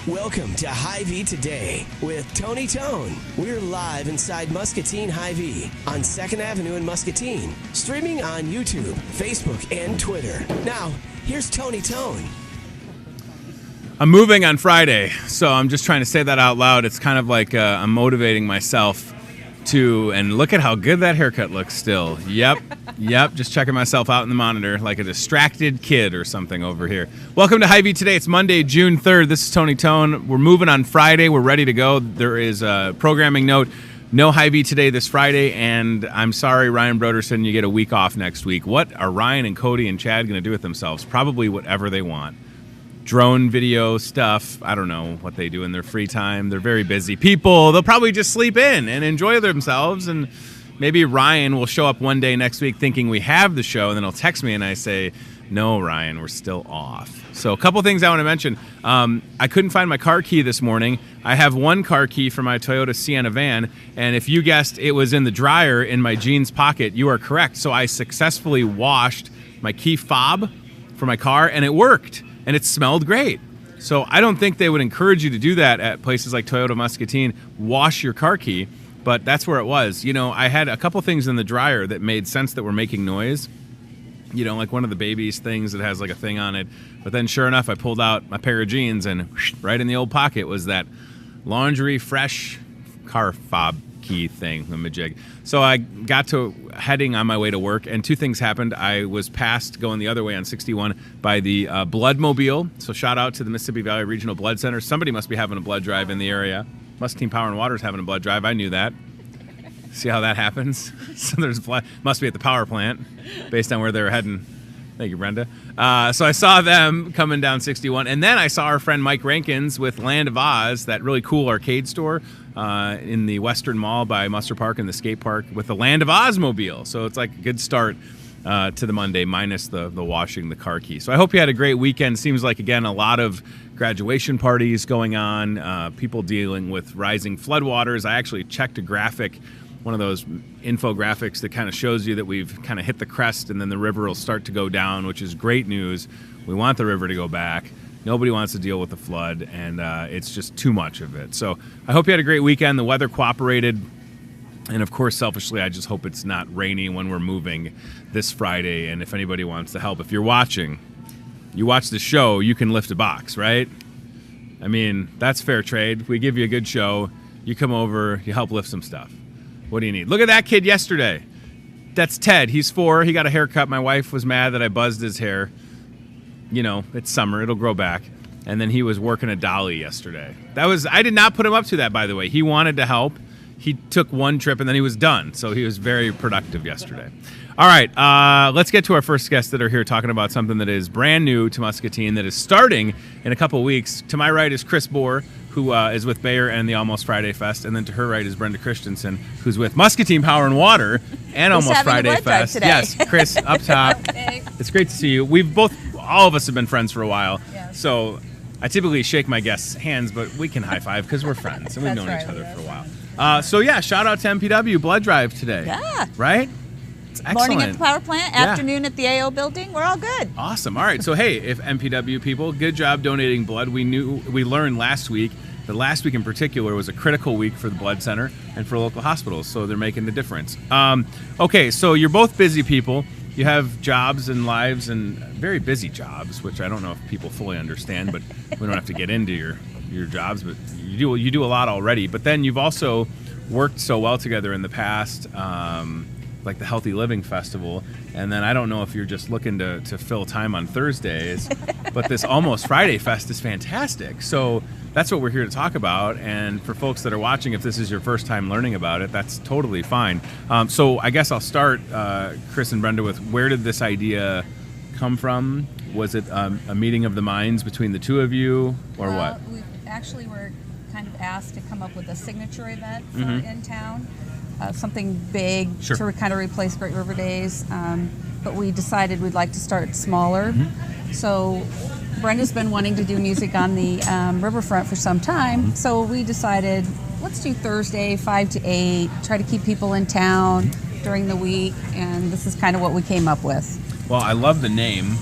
Welcome to Hy-Vee Today with Tony Tone. We're live inside Muscatine Hy-Vee on 2nd Avenue in Muscatine, streaming on YouTube, Facebook, and Twitter. Now, here's Tony Tone. I'm moving on Friday, so I'm just trying to say that out loud. It's kind of like I'm motivating myself to, and look at how good that haircut looks still. Yep, just checking myself out in the monitor like a distracted kid or something over here. Welcome to Hy-Vee Today. It's Monday, June 3rd. This is Tony Tone. We're moving on Friday. We're ready to go. There is a programming note. No Hy-Vee Today this Friday, and I'm sorry, Ryan Broderson, you get a week off next week. What are Ryan and Cody and Chad going to do with themselves? Probably whatever they want. Drone video stuff. I don't know what they do in their free time. They're very busy people. They'll probably just sleep in and enjoy themselves. And maybe Ryan will show up one day next week thinking we have the show, and then he'll text me and I say, no, Ryan, we're still off. So a couple things I want to mention. I couldn't find my car key this morning. I have one car key for my Toyota Sienna van, and if you guessed it was in the dryer in my jeans pocket, you are correct. So I successfully washed my key fob for my car, and it worked. And it smelled great. So I don't think they would encourage you to do that at places like Toyota Muscatine. Wash your car key, but that's where it was. You know, I had a couple things in the dryer that made sense that were making noise. You know, like one of the baby's things that has like a thing on it. But then sure enough, I pulled out my pair of jeans and right in the old pocket was that laundry fresh car fob key thing, the majig. So I got to heading on my way to work, and two things happened. I was passed going the other way on 61 by the blood mobile. So shout out to the Mississippi Valley Regional Blood Center. Somebody must be having a blood drive in the area. Muscatine Power and Water is having a blood drive. I knew that. See how that happens? So there's blood. Must be at the power plant based on where they were heading. Thank you, Brenda. So I saw them coming down 61. And then I saw our friend Mike Rankins with Land of Oz, that really cool arcade store in the Western Mall by Muster Park and the skate park with the Land of Oz mobile. So it's like a good start to the Monday, minus the washing the car key. So I hope you had a great weekend. Seems like, again, a lot of graduation parties going on, people dealing with rising floodwaters. I actually checked a graphic, one of those infographics that kind of shows you that we've kind of hit the crest and then the river will start to go down, which is great news. We want the river to go back. Nobody wants to deal with the flood, and it's just too much of it. So I hope you had a great weekend. The weather cooperated. And, of course, selfishly, I just hope it's not rainy when we're moving this Friday. And if anybody wants to help, if you're watching, you watch the show, you can lift a box, right? I mean, that's fair trade. We give you a good show. You come over, you help lift some stuff. What do you need? Look at that kid yesterday. That's Ted. He's 4. He got a haircut. My wife was mad that I buzzed his hair. You know, it's summer. It'll grow back. And then he was working a dolly yesterday. I did not put him up to that, by the way. He wanted to help. He took one trip, and then he was done. So he was very productive yesterday. All right, let's get to our first guests that are here talking about something that is brand new to Muscatine, that is starting in a couple of weeks. To my right is Chris Bohr, who is with Bayer and the Almost Friday Fest. And then to her right is Brenda Christensen, who's with Muscatine Power and Water and Almost Friday Fest. Yes, Chris, up top. Hey. It's great to see you. All of us have been friends for a while. Yes. So I typically shake my guests' hands, but we can high five because we're friends and we've known That's each right, other yes. for a while. So yeah, shout out to MPW Blood Drive today. Yeah. Right? It's excellent. Morning at the power plant, afternoon at the AO building. We're all good. Awesome. All right. So hey, if MPW people, good job donating blood. We learned last week that last week in particular was a critical week for the blood center and for local hospitals. So they're making the difference. Okay. So you're both busy people. You have jobs and lives, and very busy jobs, which I don't know if people fully understand, but we don't have to get into your jobs, but you do a lot already. But then you've also worked so well together in the past, like the Healthy Living Festival, and then I don't know if you're just looking to fill time on Thursdays, but this Almost Friday Fest is fantastic. So that's what we're here to talk about, and for folks that are watching, if this is your first time learning about it, that's totally fine. So I guess I'll start, Chris and Brenda, with where did this idea come from? Was it a meeting of the minds between the two of you, or what? We actually were kind of asked to come up with a signature event for in town. Something big to kind of replace Great River Days, but we decided we'd like to start smaller. So Brenda's been wanting to do music on the riverfront for some time, so we decided let's do Thursday 5 to 8, try to keep people in town during the week, and this is kind of what we came up with. Well, I love the name,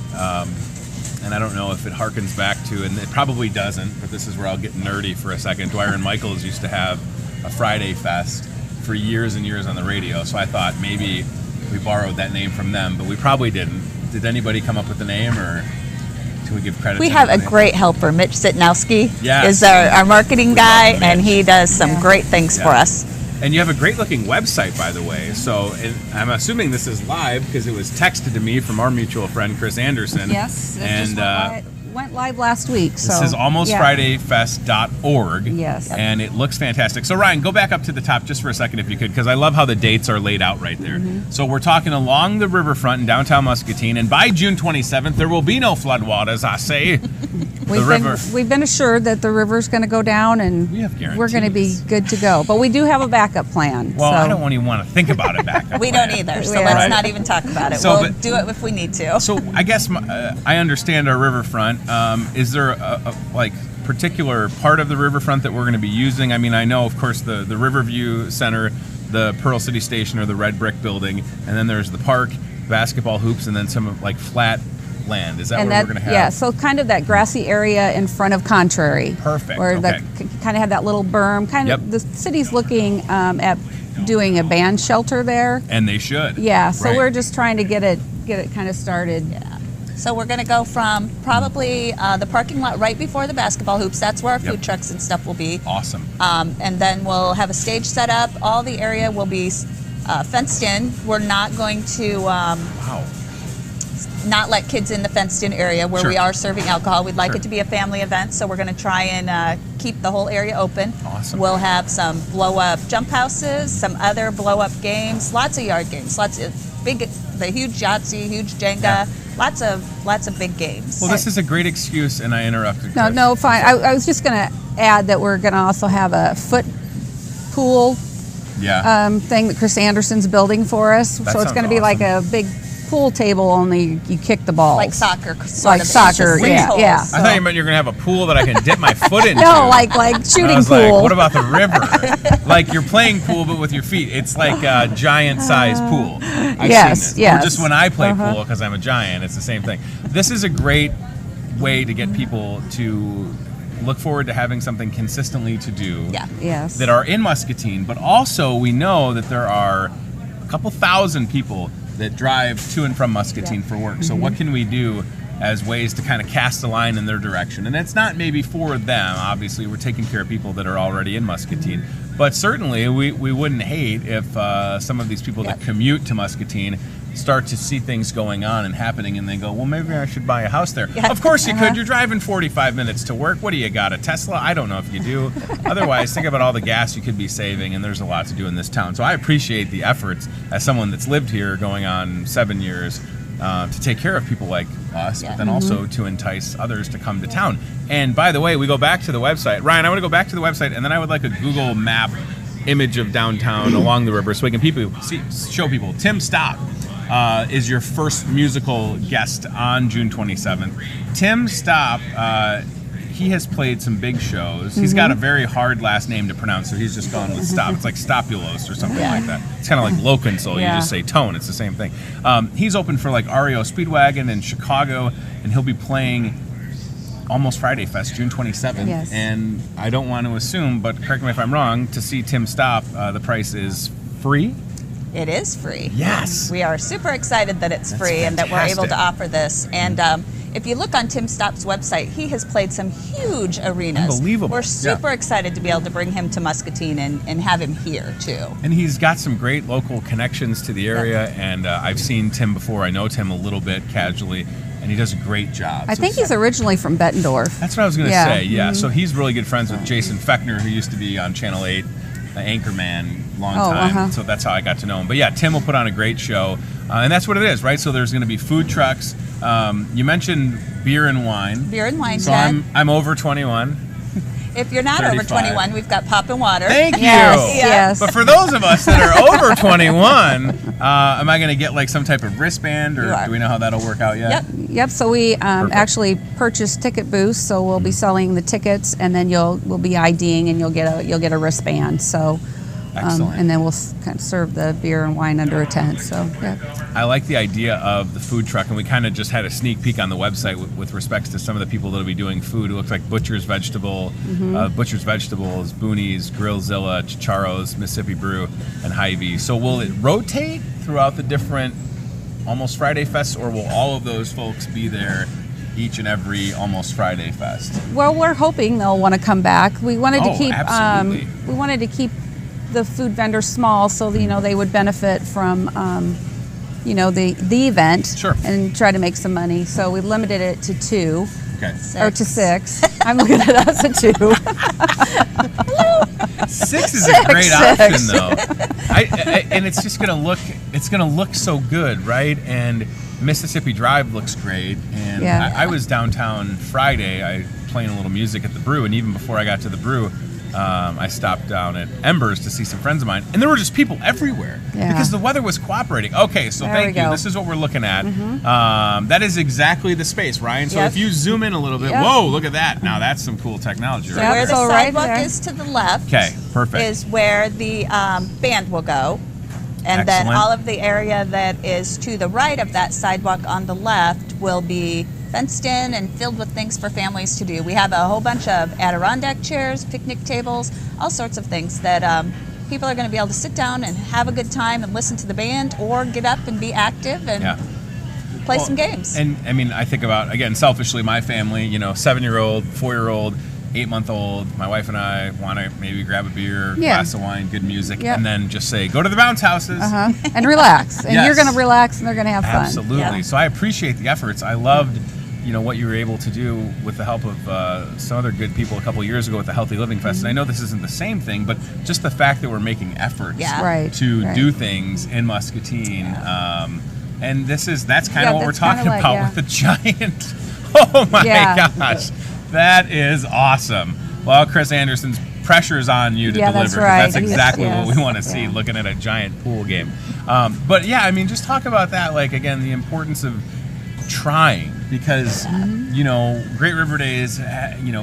and I don't know if it harkens back to, and it probably doesn't, but this is where I'll get nerdy for a second. Dwyer and Michaels used to have a Friday Fest for years and years on the radio, so I thought maybe we borrowed that name from them, but we probably didn't. Did anybody come up with the name, or can we give credit? We to have anybody? a great helper. Mitch Sitnowski Yes. is our marketing guy, love and Mitch. he does some great things for us. And you have a great looking website, by the way. So I'm assuming this is live because it was texted to me from our mutual friend Chris Anderson. Yes, it and just went live last week. this is almostfridayfest.org. Yes. And it looks fantastic. So Ryan, go back up to the top just for a second if you could, because I love how the dates are laid out right there. So we're talking along the riverfront in downtown Muscatine, and by June 27th, there will be no floodwaters, I say. We've been assured that the river's going to go down, and We have we're going to be guarantees. good to go. But we do have a backup plan. Well, so. I don't even want to think about it back. We don't either, so Yeah. let's Right. not even talk about it. So, we'll but- do it if we need to. So I guess I understand our riverfront. Is there a like particular part of the riverfront that we're going to be using? I mean, I know, of course, the Riverview Center, the Pearl City Station, or the red brick building, and then there's the park, basketball hoops, and then some like flat land. Is that And where we're going to have? Yeah, so kind of that grassy area in front of Contrary. Perfect, Where okay. kind of had that little berm. Yep. The city's looking at doing a band shelter there. And they should. Yeah, so Right. we're just trying to get it kind of started. So we're going to go from probably the parking lot right before the basketball hoops. That's where our food trucks and stuff will be. Awesome. And then we'll have a stage set up. All the area will be fenced in. We're not going to Wow. not let kids in the fenced-in area where Sure. we are serving alcohol. We'd like Sure. it to be a family event, so we're going to try and keep the whole area open. Awesome. We'll have some blow-up jump houses, some other blow-up games, lots of yard games, lots of the huge Yahtzee, huge Jenga, Yeah. lots of big games. Well, this is a great excuse, and I interrupted. No, Chris. no, fine. I was just going to add that we're going to also have a foot pool Yeah. thing that Chris Anderson's building for us. That So it's sounds going to be like a big pool table, only you kick the balls. Like soccer, sort Like of. soccer, It's just yeah, holes. yeah. I thought you meant you're going to have a pool that I can dip my foot into. No, like And I shooting was pool. like, what about the river? Like you're playing pool, but with your feet. It's like a giant size pool. I've Yes, seen this. yes. Or just when I play pool, because I'm a giant, it's the same thing. This is a great way to get people to look forward to having something consistently to do. Yeah. Yes. That are in Muscatine, but also we know that there are a couple thousand people that drive to and from Muscatine for work. So what can we do as ways to kind of cast a line in their direction. And it's not maybe for them. Obviously, we're taking care of people that are already in Muscatine. But certainly, we wouldn't hate if some of these people that commute to Muscatine start to see things going on and happening, and they go, well, maybe I should buy a house there. Yeah. Of course you could. You're driving 45 minutes to work. What do you got, a Tesla? I don't know if you do. Otherwise, think about all the gas you could be saving, and there's a lot to do in this town. So I appreciate the efforts as someone that's lived here going on 7 years to take care of people like us, but then also to entice others to come to town. And by the way, we go back to the website. Ryan, I want to go back to the website, and then I would like a Google map image of downtown along the river so we can show people. Tim Stopp is your first musical guest on June 27th. Tim Stopp, he has played some big shows. He's got a very hard last name to pronounce, so he's just gone with Stop. It's like Stopulos or something like that. It's kind of like Lokensil. You just say Tone. It's the same thing. He's open for like REO Speedwagon in Chicago, and he'll be playing Almost Friday Fest, June 27th. Yes. And I don't want to assume, but correct me if I'm wrong, to see Tim Stopp, the price is free? It is free. Yes. We are super excited that it's free and that we're able to offer this. And if you look on Tim Stopp's website, he has played some huge arenas. Unbelievable. We're super excited to be able to bring him to Muscatine and have him here, too. And he's got some great local connections to the area, and I've seen Tim before. I know Tim a little bit casually, and he does a great job. I think he's originally from Bettendorf. That's what I was going to say, yeah. So he's really good friends with Jason Fechner, who used to be on Channel 8, Anchorman, long time. So that's how I got to know him. But yeah, Tim will put on a great show, and that's what it is, right? So there's going to be food trucks. You mentioned beer and wine. Beer and wine, so Ted. I'm over 21. If you're not 35. over 21, we've got pop and water. Thank you. Yes. But for those of us that are over 21, am I going to get like some type of wristband, or do we know how that'll work out yet? Yep. So we actually purchased ticket booths, so we'll be selling the tickets, and then we'll be IDing, and you'll get a wristband. So. Excellent. And then we'll kind of serve the beer and wine under a tent. So, yeah. I like the idea of the food truck, and we kind of just had a sneak peek on the website with respects to some of the people that will be doing food. It looks like Butcher's Vegetables, Boonies, Grillzilla, Chicharo's, Mississippi Brew, and Hy-Vee. So will it rotate throughout the different Almost Friday Fests, or will all of those folks be there each and every Almost Friday Fest? Well, we're hoping they'll want to come back. We wanted to keep absolutely. The food vendors small, so they would benefit from the event, and try to make some money. So we limited it to 2, or to 6. I'm looking at us at 2. 6 is a great option, though. And it's just gonna look so good, right? And Mississippi Drive looks great. And I was downtown Friday. I playing a little music at the Brew, and even before I got to the Brew, I stopped down at Embers to see some friends of mine, and there were just people everywhere because the weather was cooperating. Okay, so thank you. This is what we're looking at. That is exactly the space, Ryan. So if you zoom in a little bit, whoa, look at that. Now that's some cool technology. So where the sidewalk is to the left is where the band will go. And then all of the area that is to the right of that sidewalk on the left will be fenced in and filled with things for families to do. We have a whole bunch of Adirondack chairs, picnic tables, all sorts of things that people are going to be able to sit down and have a good time and listen to the band, or get up and be active and play some games. And I mean, I think about, again, selfishly, my family, 7-year-old, 4-year-old, 8-month-old, my wife and I want to maybe grab a beer, glass of wine, good music, and then just say, go to the bounce houses. And relax. And you're going to relax, and they're going to have fun. Absolutely. So I appreciate the efforts. I loved what you were able to do with the help of some other good people a couple years ago with the Healthy Living Fest. And I know this isn't the same thing, but just the fact that we're making efforts to do things in Muscatine. And that's kind of what we're talking about with the giant. Oh my gosh. That is awesome. Well, Chris Anderson's pressure's on you to deliver. That's right. That's exactly what we want to see, looking at a giant pool game. But yeah, I mean, just talk about that, like, again, the importance of trying, because Great River Days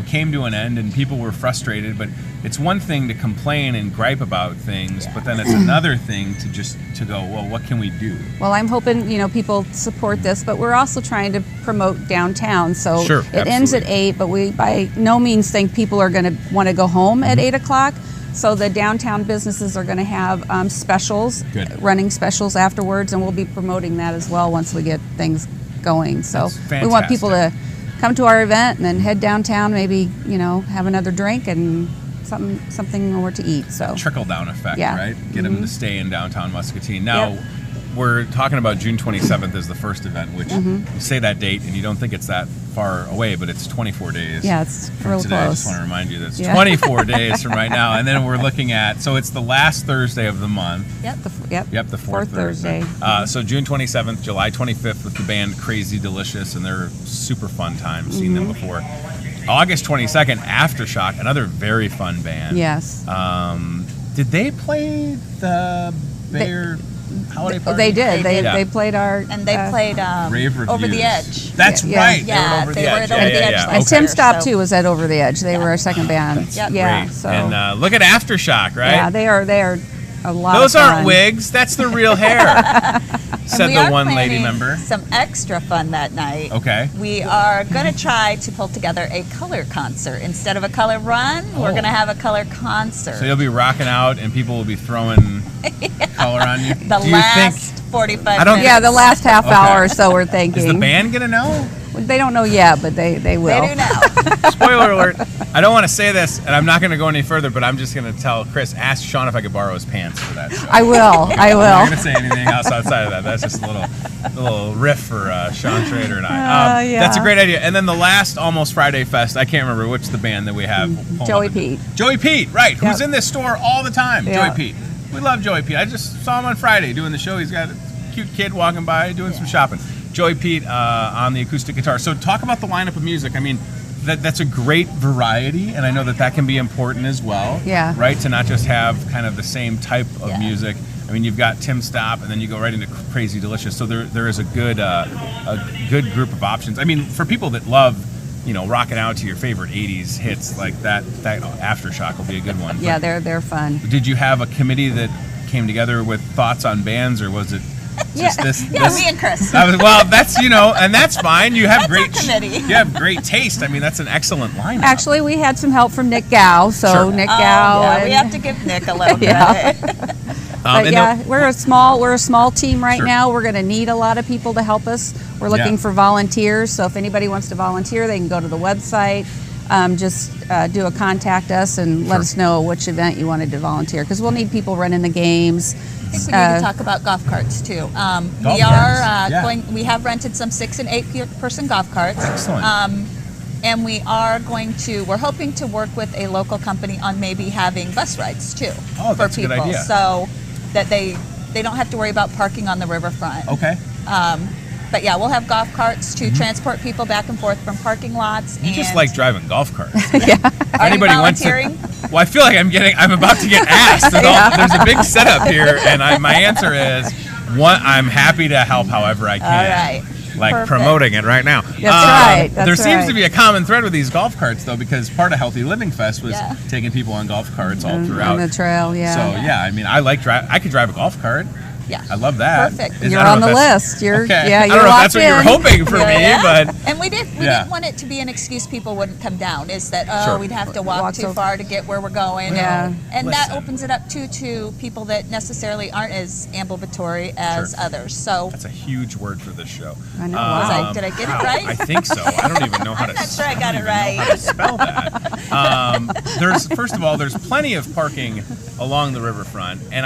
came to an end and people were frustrated, but it's one thing to complain and gripe about things, but then it's another thing to go, well, what can we do? Well, I'm hoping people support this, but we're also trying to promote downtown, so it ends at 8, but we by no means think people are going to want to go home at 8 o'clock. So the downtown businesses are going to have specials, running specials afterwards, and we'll be promoting that as well once we get things going. So we want people to come to our event and then head downtown, maybe, you know, have another drink and something more to eat. So trickle down effect, right? Get them to stay in downtown Muscatine. Now, we're talking about June 27th as the first event, which you say that date and you don't think it's that far away, but it's 24 days. Yeah, it's real today. close. I just want to remind you that it's 24 days from right now. And then we're looking at, so it's the last Thursday of the month. Yep, the fourth Thursday. So June 27th, July 25th with the band Crazy Delicious, and they're super fun time. Seen them before. August 22nd, Aftershock, another very fun band. Yes. Did they play the Bayer holiday party? They did. They played our... And they played Rave Reviews. Over the Edge. That's right. Yeah, they were they were at Over the Edge. And last Tim year, Stop, too, was at Over the Edge. They were our second band. That's yeah, great. so... And look at Aftershock, right? Yeah, they are a lot Those of fun. aren't wigs. That's the real hair, said the one lady member. Some extra fun that night. Okay. We are going to try to pull together a color concert. Instead of a color run, we're going to have a color concert. So you'll be rocking out and people will be throwing color on you? The last 45 minutes. Yeah, the last half hour or so, we're thinking. Is the band going to know? They don't know yet, but they will. They do now. Spoiler alert. I don't want to say this, and I'm not going to go any further, but I'm just going to tell Chris, ask Sean if I could borrow his pants for that show. I will. I'm not going to say anything else outside of that. That's just a little riff for Sean Schrader and I. That's a great idea. And then the last Almost Friday Fest, I can't remember which the band that we have. Joey Pete. Joey Pete, right, who's in this store all the time. Yeah. Joey Pete. We love Joey Pete. I just saw him on Friday doing the show. He's got a cute kid walking by doing some shopping. Joey Pete on the acoustic guitar. So talk about the lineup of music. I mean, that's a great variety, and I know that can be important as well. Yeah. Right? To not just have kind of the same type of music. I mean, you've got Tim Stop, and then you go right into Crazy Delicious. So there is a good group of options. I mean, for people that love, you know, rocking out to your favorite 80s hits, like that Aftershock will be a good one. Yeah, they're fun. Did you have a committee that came together with thoughts on bands, or was it just me and Chris. Well, that's, you know, and that's fine. You have You have great taste. I mean, that's an excellent lineup. Actually, we had some help from Nick Gow. So Nick Gow. Yeah, we have to give Nick a little credit. But we're a small team right now. We're going to need a lot of people to help us. We're looking for volunteers. So if anybody wants to volunteer, they can go to the website. Just do a contact us and let us know which event you wanted to volunteer, because we'll need people running the games. I think we need to talk about golf carts too. We have rented some 6 and 8 person golf carts. Excellent. And we're hoping to work with a local company on maybe having bus rides too. Oh, that's for people, a good idea. So that they don't have to worry about parking on the riverfront. Okay. But yeah, we'll have golf carts to transport people back and forth from parking lots. You just like driving golf carts. Are you volunteering? Well, I feel like I'm about to get asked. There's a big setup here, and my answer is, I'm happy to help however I can. All right. Like Perfect. Promoting it right now. That's right. There seems to be a common thread with these golf carts, though, because part of Healthy Living Fest was taking people on golf carts all throughout. On the trail, So, I mean, I could drive a golf cart. Yeah. I love that. Perfect. You're on the list. You're okay. Yeah, I you're don't know if locked that's what you're hoping for me, but and we didn't want it to be an excuse people wouldn't come down. Is that we'd have to walk too far to get where we're going. Yeah. And that opens it up to people that necessarily aren't as ambulatory as others. So that's a huge word for this show. I know. Did I get it right? I think so. I don't even know how to. I'm not sure I got it right. How to spell that. First of all, there's plenty of parking along the riverfront, and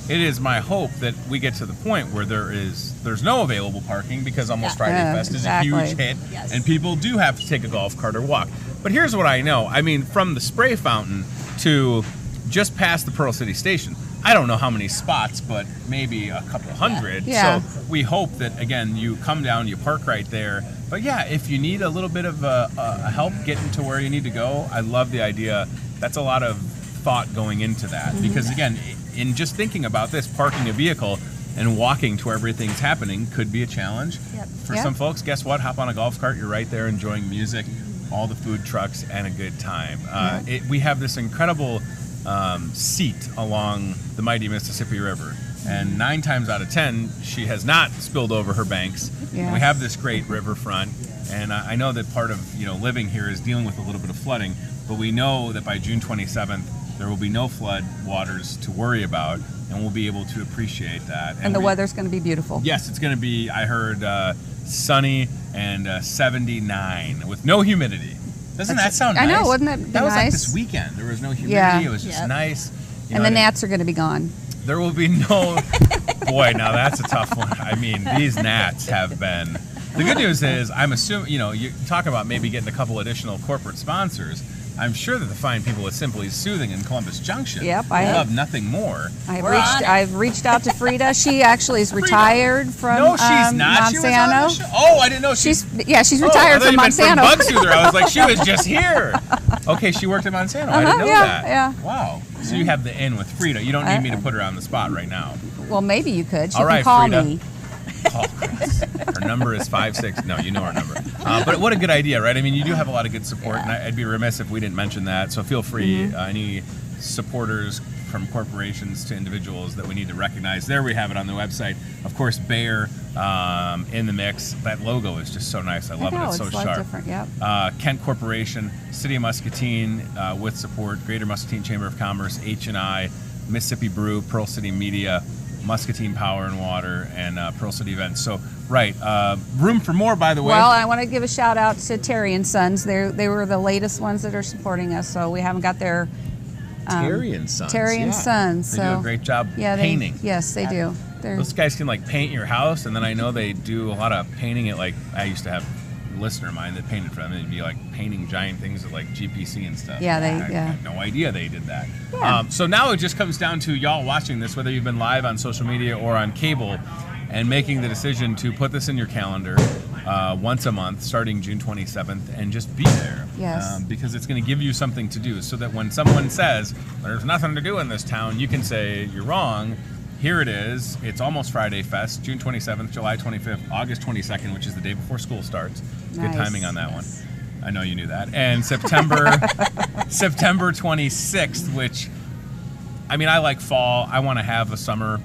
it is my hope that we get to the point where there's no available parking, because Almost Friday Fest is a huge hit, and people do have to take a golf cart or walk. But here's what I know. I mean, from the spray fountain to just past the Pearl City Station, I don't know how many spots, but maybe a couple hundred. Yeah. So we hope that, again, you come down, you park right there. But yeah, if you need a little bit of help getting to where you need to go, I love the idea. That's a lot of thought going into that, because again, in just thinking about this, parking a vehicle and walking to where everything's happening could be a challenge. For some folks, guess what? Hop on a golf cart, you're right there enjoying music, all the food trucks, and a good time. We have this incredible seat along the mighty Mississippi River, and 9 times out of 10, she has not spilled over her banks. We have this great riverfront, and I know that part of living here is dealing with a little bit of flooding, but we know that by June 27th, there will be no flood waters to worry about, and we'll be able to appreciate that. And the weather's going to be beautiful. Yes, it's going to be, I heard sunny, and 79 with no humidity. Doesn't that sound nice? I know, wouldn't that be nice? That was like this weekend. There was no humidity. It was just nice. And the gnats are going to be gone. There will be no... Boy, now that's a tough one. I mean, these gnats have been... The good news is, I'm assuming, you talk about maybe getting a couple additional corporate sponsors. I'm sure that the fine people at Simply Soothing in Columbus Junction love nothing more. I've reached out to Frida. She actually is retired from No, she's not. Monsanto. She was on the show. Oh, I didn't know. She's retired from Monsanto. From Bug Soother. I was like, she was just here. Okay, she worked at Monsanto. I didn't know that. Yeah. Wow. So you have the in with Frida. You don't need me to put her on the spot right now. Well, maybe you could. She All right, can call Frida. me. Oh, Chris. Her number is 56. No, you know her number. But what a good idea, right? I mean, you do have a lot of good support, and I'd be remiss if we didn't mention that. So feel free, any supporters from corporations to individuals that we need to recognize. There we have it on the website. Of course, Bayer in the mix. That logo is just so nice. I love it. It's so sharp. Different. Yep. Kent Corporation, City of Muscatine with support, Greater Muscatine Chamber of Commerce, H&I, Mississippi Brew, Pearl City Media, Muscatine Power and Water, and Pearl City Events. So, room for more, by the way. Well, I want to give a shout out to Terry and Sons. They were the latest ones that are supporting us, so we haven't got their... Terry and Sons. Terry and Sons. They do a great job painting. Yes, they do. Those guys can paint your house, and then I know they do a lot of painting at I used to have a listener of mine that painted for them. They'd be painting giant things at GPC and stuff. Yeah, I had no idea they did that. Yeah. So now it just comes down to y'all watching this, whether you've been live on social media or on cable, and making the decision to put this in your calendar once a month, starting June 27th, and just be there. Yes. Because it's going to give you something to do, so that when someone says, there's nothing to do in this town, you can say, you're wrong. Here it is. It's almost Friday Fest, June 27th, July 25th, August 22nd, which is the day before school starts. Nice. Good timing on that one. I know you knew that. And September 26th, which, I like fall. I want to have a summer.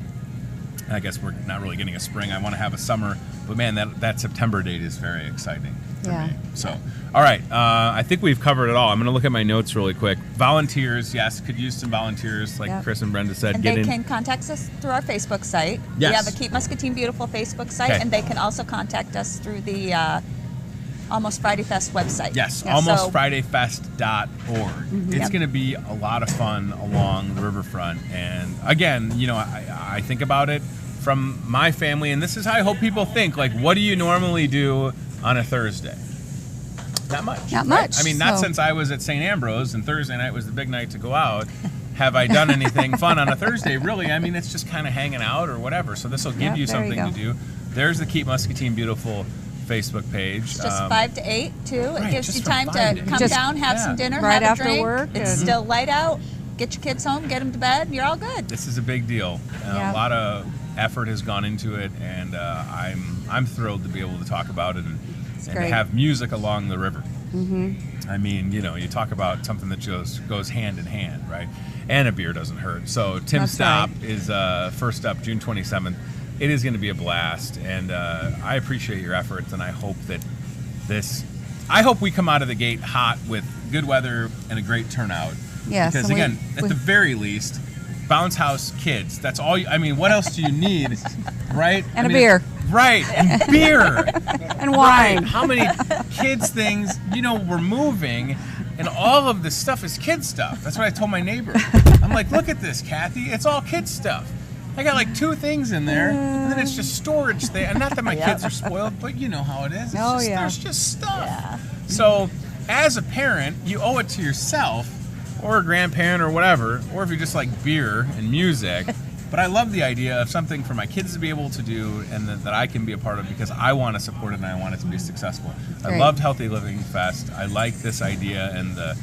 I guess we're not really getting a spring. I want to have a summer. But man, that September date is very exciting for me. So, all right. I think we've covered it all. I'm going to look at my notes really quick. Volunteers, yes, could use some volunteers, like Chris and Brenda said. And they can contact us through our Facebook site. Yes. We have a Keep Muscatine Beautiful Facebook site, and they can also contact us through the Almost Friday Fest website. Yes, almostfridayfest.org. It's going to be a lot of fun along the riverfront. And again, I think about it from my family, and this is how I hope people think. What do you normally do on a Thursday? Not much. Not much. Not since I was at St. Ambrose, and Thursday night was the big night to go out. Have I done anything fun on a Thursday? Really, it's just kind of hanging out or whatever. So this will give you something to do. There's the Keep Muscatine Beautiful Facebook page. It's just 5 to 8 too. It gives you time to come down, have some dinner, right have a after drink. Work. It's still light out. Get your kids home, get them to bed, and you're all good. This is a big deal. A lot of effort has gone into it, and I'm thrilled to be able to talk about it and to have music along the river. You talk about something that just goes hand in hand, right? And a beer doesn't hurt. So Tim Stop is first up, June 27th. It is going to be a blast, and I appreciate your efforts, and I hope that I hope we come out of the gate hot with good weather and a great turnout. Yes. Because again, at the very least, bounce house kids. That's all. What else do you need, right? And a beer. Right, and beer. And wine. Right. How many kids things? We're moving, and all of this stuff is kid stuff. That's what I told my neighbor. I'm like, look at this, Kathy. It's all kid stuff. I got 2 things in there, and then it's just storage thing. And not that my kids are spoiled, but you know how it is. There's just stuff. Yeah. So, as a parent, you owe it to yourself, or a grandparent, or whatever, or if you just like beer and music. But I love the idea of something for my kids to be able to do, and that I can be a part of, because I want to support it and I want it to be successful. Great. I loved Healthy Living Fest. I like this idea and the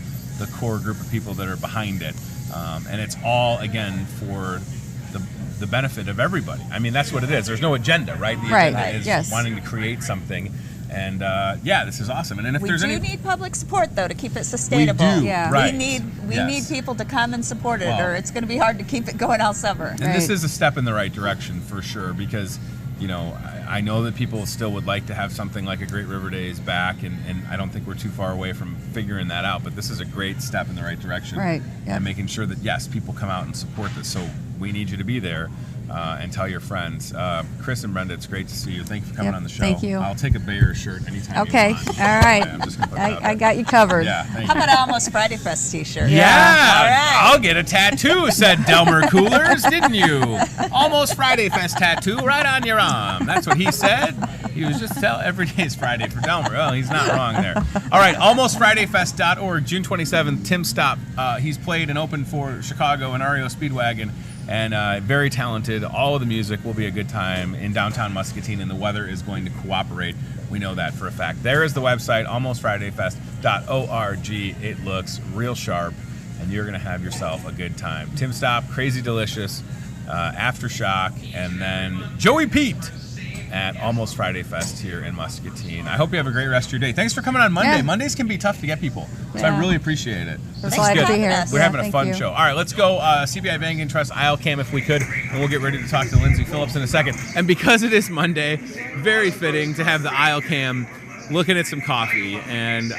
core group of people that are behind it. And it's all, again, for the benefit of everybody. That's what it is. There's no agenda, right? The agenda is wanting to create something. And this is awesome. And if we there's need public support though to keep it sustainable. We do. Yeah. Right. We need people to come and support it, or it's going to be hard to keep it going all summer. And this is a step in the right direction for sure, because I know that people still would like to have something like a Great River Days back, and I don't think we're too far away from figuring that out. But this is a great step in the right direction, right? Yep. And making sure that people come out and support this. So we need you to be there. and tell your friends. Chris and Brenda, it's great to see you. Thank you for coming on the show. Thank you. I'll take a Bayer shirt anytime okay. you want. All right. I'm just gonna put that out I there. got you covered. Yeah, thank How you. about an Almost Friday Fest t-shirt? Yeah, All right. I'll get a tattoo, said Delmer Coolers, didn't you? Almost Friday Fest tattoo right on your arm. That's what he said. He was just every day is Friday for Delmer. Oh, he's not wrong there. All right, almostfridayfest.org, June 27th, Tim Stopp. He's played and opened for Chicago and REO Speedwagon, and very talented. All of the music will be a good time in downtown Muscatine, and the weather is going to cooperate. We know that for a fact. There is the website, almostfridayfest.org. It looks real sharp, and you're going to have yourself a good time. Tim Stopp, Crazy Delicious, Aftershock, and then Joey Pete at Almost Friday Fest here in Muscatine. I hope you have a great rest of your day. Thanks for coming on Monday. Yeah. Mondays can be tough to get people, so I really appreciate it. We're glad to be here. We're having a Thank fun you. show. All right, let's go CBI Bank and Trust Isle Cam if we could, and we'll get ready to talk to Lindsay Phillips in a second. And because it is Monday, very fitting to have the Isle Cam looking at some coffee. And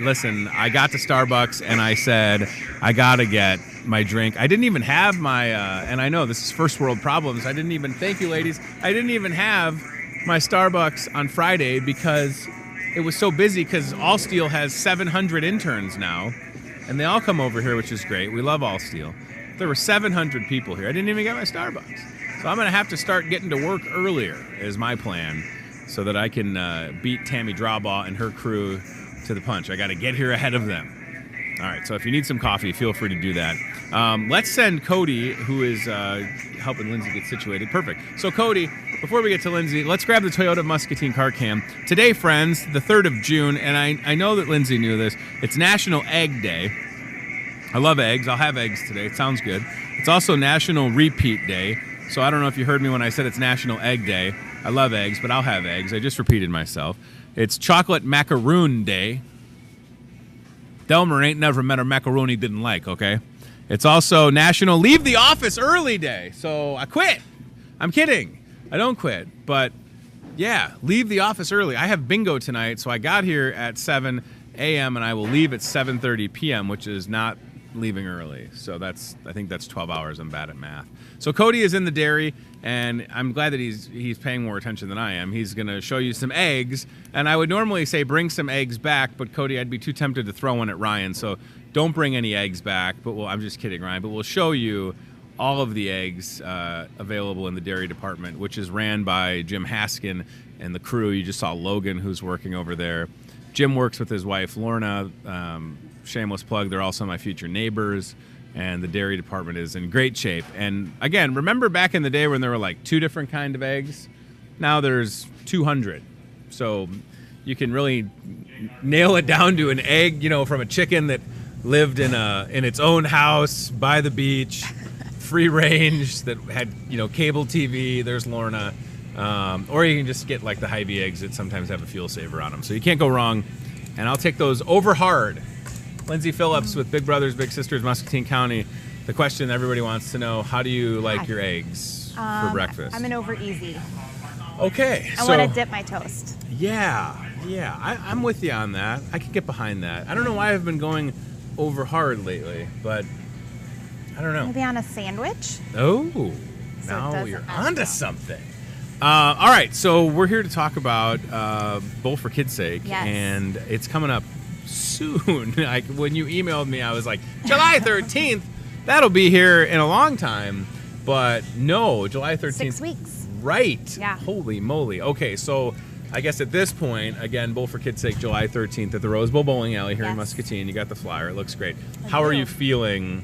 listen, I got to Starbucks and I said, I got to get my drink. I didn't even have my, and I know this is first world problems, I didn't even, thank you ladies, I didn't even have my Starbucks on Friday because it was so busy, because Allsteel has 700 interns now, and they all come over here, which is great. We love Allsteel. There were 700 people here. I didn't even get my Starbucks. So I'm going to have to start getting to work earlier is my plan, so that I can beat Tammy Drawbaugh and her crew to the punch. I got to get here ahead of them. All right, so if you need some coffee, feel free to do that. Let's send Cody, who is helping Lindsay get situated. Perfect. So Cody, before we get to Lindsay, let's grab the Toyota Muscatine car cam. Today, friends, the 3rd of June, and I know that Lindsay knew this, it's National Egg Day. I love eggs. I'll have eggs today. It sounds good. It's also National Repeat Day. So I don't know if you heard me when I said it's National Egg Day. I love eggs, but I'll have eggs. I just repeated myself. It's Chocolate Macaroon Day. Delmer ain't never met a macaroon he didn't like, okay? It's also National Leave the Office Early Day. So I quit. I'm kidding. I don't quit. But, yeah, leave the office early. I have bingo tonight, so I got here at 7 a.m. and I will leave at 7:30 p.m., which is not leaving early. So I think that's 12 hours. I'm bad at math. So Cody is in the dairy, and I'm glad that he's paying more attention than I am. He's going to show you some eggs, and I would normally say bring some eggs back, but Cody, I'd be too tempted to throw one at Ryan, so don't bring any eggs back. But I'm just kidding, Ryan, but we'll show you all of the eggs available in the dairy department, which is ran by Jim Haskin and the crew. You just saw Logan, who's working over there. Jim works with his wife, Lorna. Shameless plug, they're also my future neighbors, and the dairy department is in great shape. And again, remember back in the day when there were like 2 different kind of eggs? Now there's 200. So you can really nail it down to an egg, from a chicken that lived in its own house by the beach, free range, that had, cable TV. There's Lorna. Or you can just get like the Hy-Vee eggs that sometimes have a fuel saver on them. So you can't go wrong. And I'll take those over hard. Lindsay Phillips with Big Brothers Big Sisters Muscatine County. The question everybody wants to know, how do you like your eggs for breakfast? I'm an over easy. Okay. I want to dip my toast. Yeah. I'm with you on that. I can get behind that. I don't know why I've been going over hard lately, but I don't know. Maybe on a sandwich? Oh, now you're onto something. All right, so we're here to talk about Bowl for Kids' Sake, and it's coming up soon. Like when you emailed me, I was like, July 13th. That'll be here in a long time, but no, July 13th. 6 weeks. Right. Yeah. Holy moly. Okay, so I guess at this point, again, Bowl for Kids' Sake, July 13th at the Rose Bowl Bowling Alley here in Muscatine. You got the flyer. It looks great. How are you feeling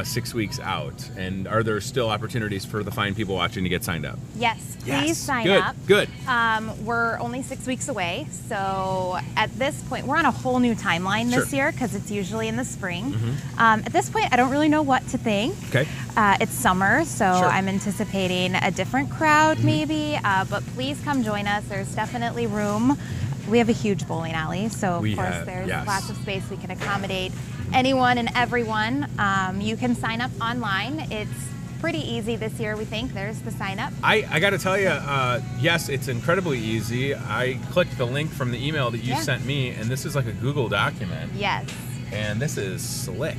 6 weeks out? And are there still opportunities for the fine people watching to get signed up? Yes. Please sign up. Good. We're only 6 weeks away. So at this point, we're on a whole new timeline this year because it's usually in the spring. At this point, I don't really know what to think. Okay. It's summer, so I'm anticipating a different crowd maybe. But please come join us. There's definitely room. We have a huge bowling alley, so of course there's lots of space we can accommodate anyone and everyone. You can sign up online. It's pretty easy this year, we think. There's the sign up. I got to tell you, yes, it's incredibly easy. I clicked the link from the email that you sent me, and this is like a Google document. Yes. And this is slick.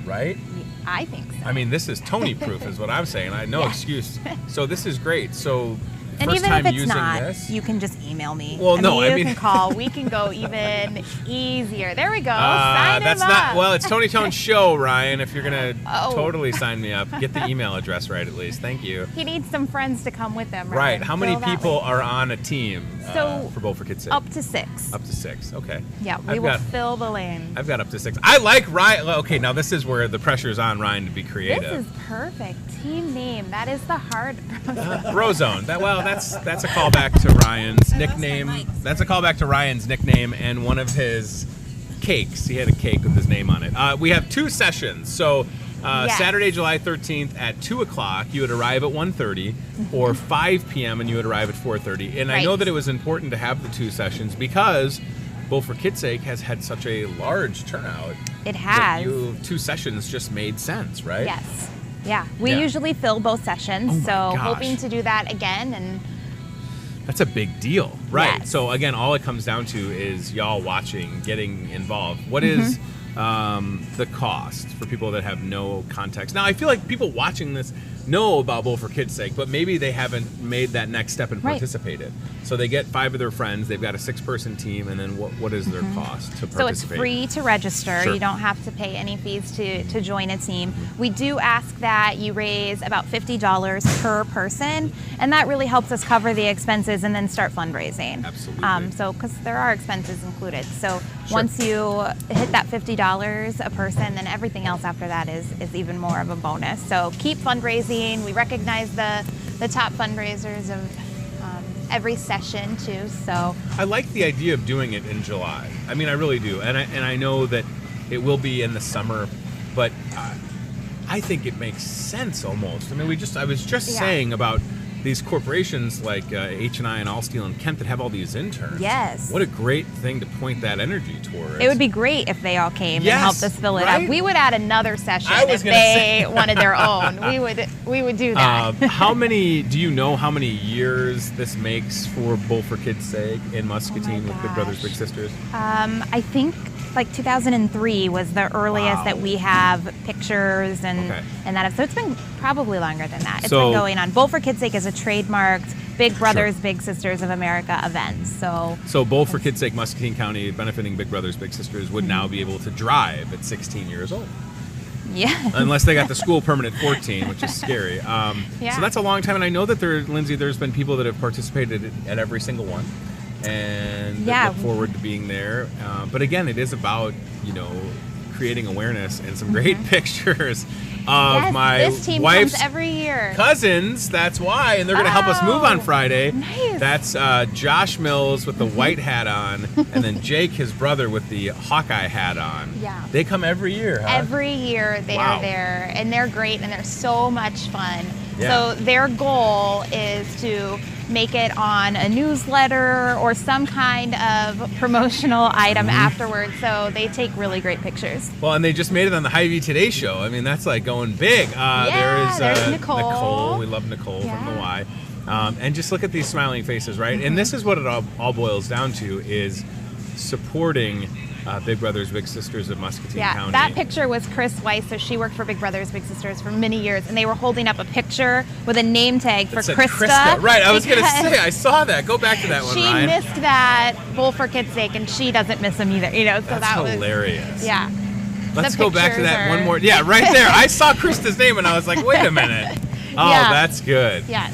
right? I think so. I mean, this is Tony-proof is what I'm saying. I no excuse. So this is great. So and first even time if it's using not, this, you can just email me. Well, I mean, you can call. We can go even easier. There we go. Sign that's him not up. well. It's Tony Tone's show, Ryan. If you're gonna totally sign me up, get the email address right at least. Thank you. He needs some friends to come with him. Right. How many people are on a team for Bowl for Kids Sake? Up to 6. Up to 6. Okay. Yeah, we will fill the lane. I've got up to 6. I like Ryan. Okay, now this is where the pressure's on Ryan to be creative. This is perfect. Team name. That is the hard Brozone. That's a callback to Ryan's nickname. That's a callback to Ryan's nickname and one of his cakes. He had a cake with his name on it. We have 2 sessions. So Saturday, July 13th at 2 o'clock, you would arrive at 1:30, or 5 p.m. and you would arrive at 4:30. And I know that it was important to have the 2 sessions because Bowl for Kids Sake has had such a large turnout. It has. 2 sessions just made sense, right? Yes. Yeah. We usually fill both sessions, hoping to do that again. And that's a big deal, right? Yes. So again, all it comes down to is y'all watching, getting involved. What is the cost for people that have no context? Now, I feel like people watching this know about Bowl for Kids Sake, but maybe they haven't made that next step and participated. So they get 5 of their friends, they've got a 6-person team, and then what is their cost to participate? So it's free to register. Sure. You don't have to pay any fees to join a team. We do ask that you raise about $50 per person, and that really helps us cover the expenses and then start fundraising. Absolutely. So because there are expenses included. So once you hit that $50 a person, then everything else after that is even more of a bonus. So keep fundraising. We recognize the top fundraisers of every session too. So I like the idea of doing it in July. I mean, I really do, and I know that it will be in the summer, but I think it makes sense almost. I mean, I was just saying about these corporations like H&I and Allsteel and Kent that have all these interns. Yes. What a great thing to point that energy towards. It would be great if they all came and helped us fill it up. We would add another session if they wanted their own. We would do that. How many, do you know how many years this makes for Bowl for Kids Sake in Muscatine with Big Brothers Big Sisters? I think like 2003 was the earliest that we have pictures and that. So it's been probably longer than that. It's been going on. Bowl for Kids Sake is a trademarked Big Brothers Big Sisters of America event. So Bowl for Kids Sake Muscatine County, benefiting Big Brothers Big Sisters, would now be able to drive at 16 years old. Yeah. Unless they got the school permit at 14, which is scary. So that's a long time, and I know that Lindsay, there's been people that have participated at every single one. And look forward to being there. But again, it is about, creating awareness and some great pictures of my this team wife's comes every year. Cousins. That's why, and they're going to help us move on Friday. Nice. That's Josh Mills with the white hat on, and then Jake, his brother, with the Hawkeye hat on. Yeah. They come every year, huh? Every year they are there, and they're great, and they're so much fun. Yeah. So their goal is to make it on a newsletter or some kind of promotional item afterwards. So they take really great pictures. Well, and they just made it on the Hy-Vee Today show. I mean, that's like going big. There's Nicole. We love Nicole from the Y. And just look at these smiling faces, right? And this is what it all boils down to, is supporting Big Brothers Big Sisters of Muscatine County. That picture was Chris Weiss, so she worked for Big Brothers Big Sisters for many years, and they were holding up a picture with a name tag for Krista. Right, I was going to say, I saw that. Go back to that one, Ryan. She missed that Bowl for Kids Sake, and she doesn't miss them either. So that was hilarious. Yeah. Let's go back to that one more. Yeah, right there. I saw Krista's name, and I was like, wait a minute. Oh, that's good. Yes.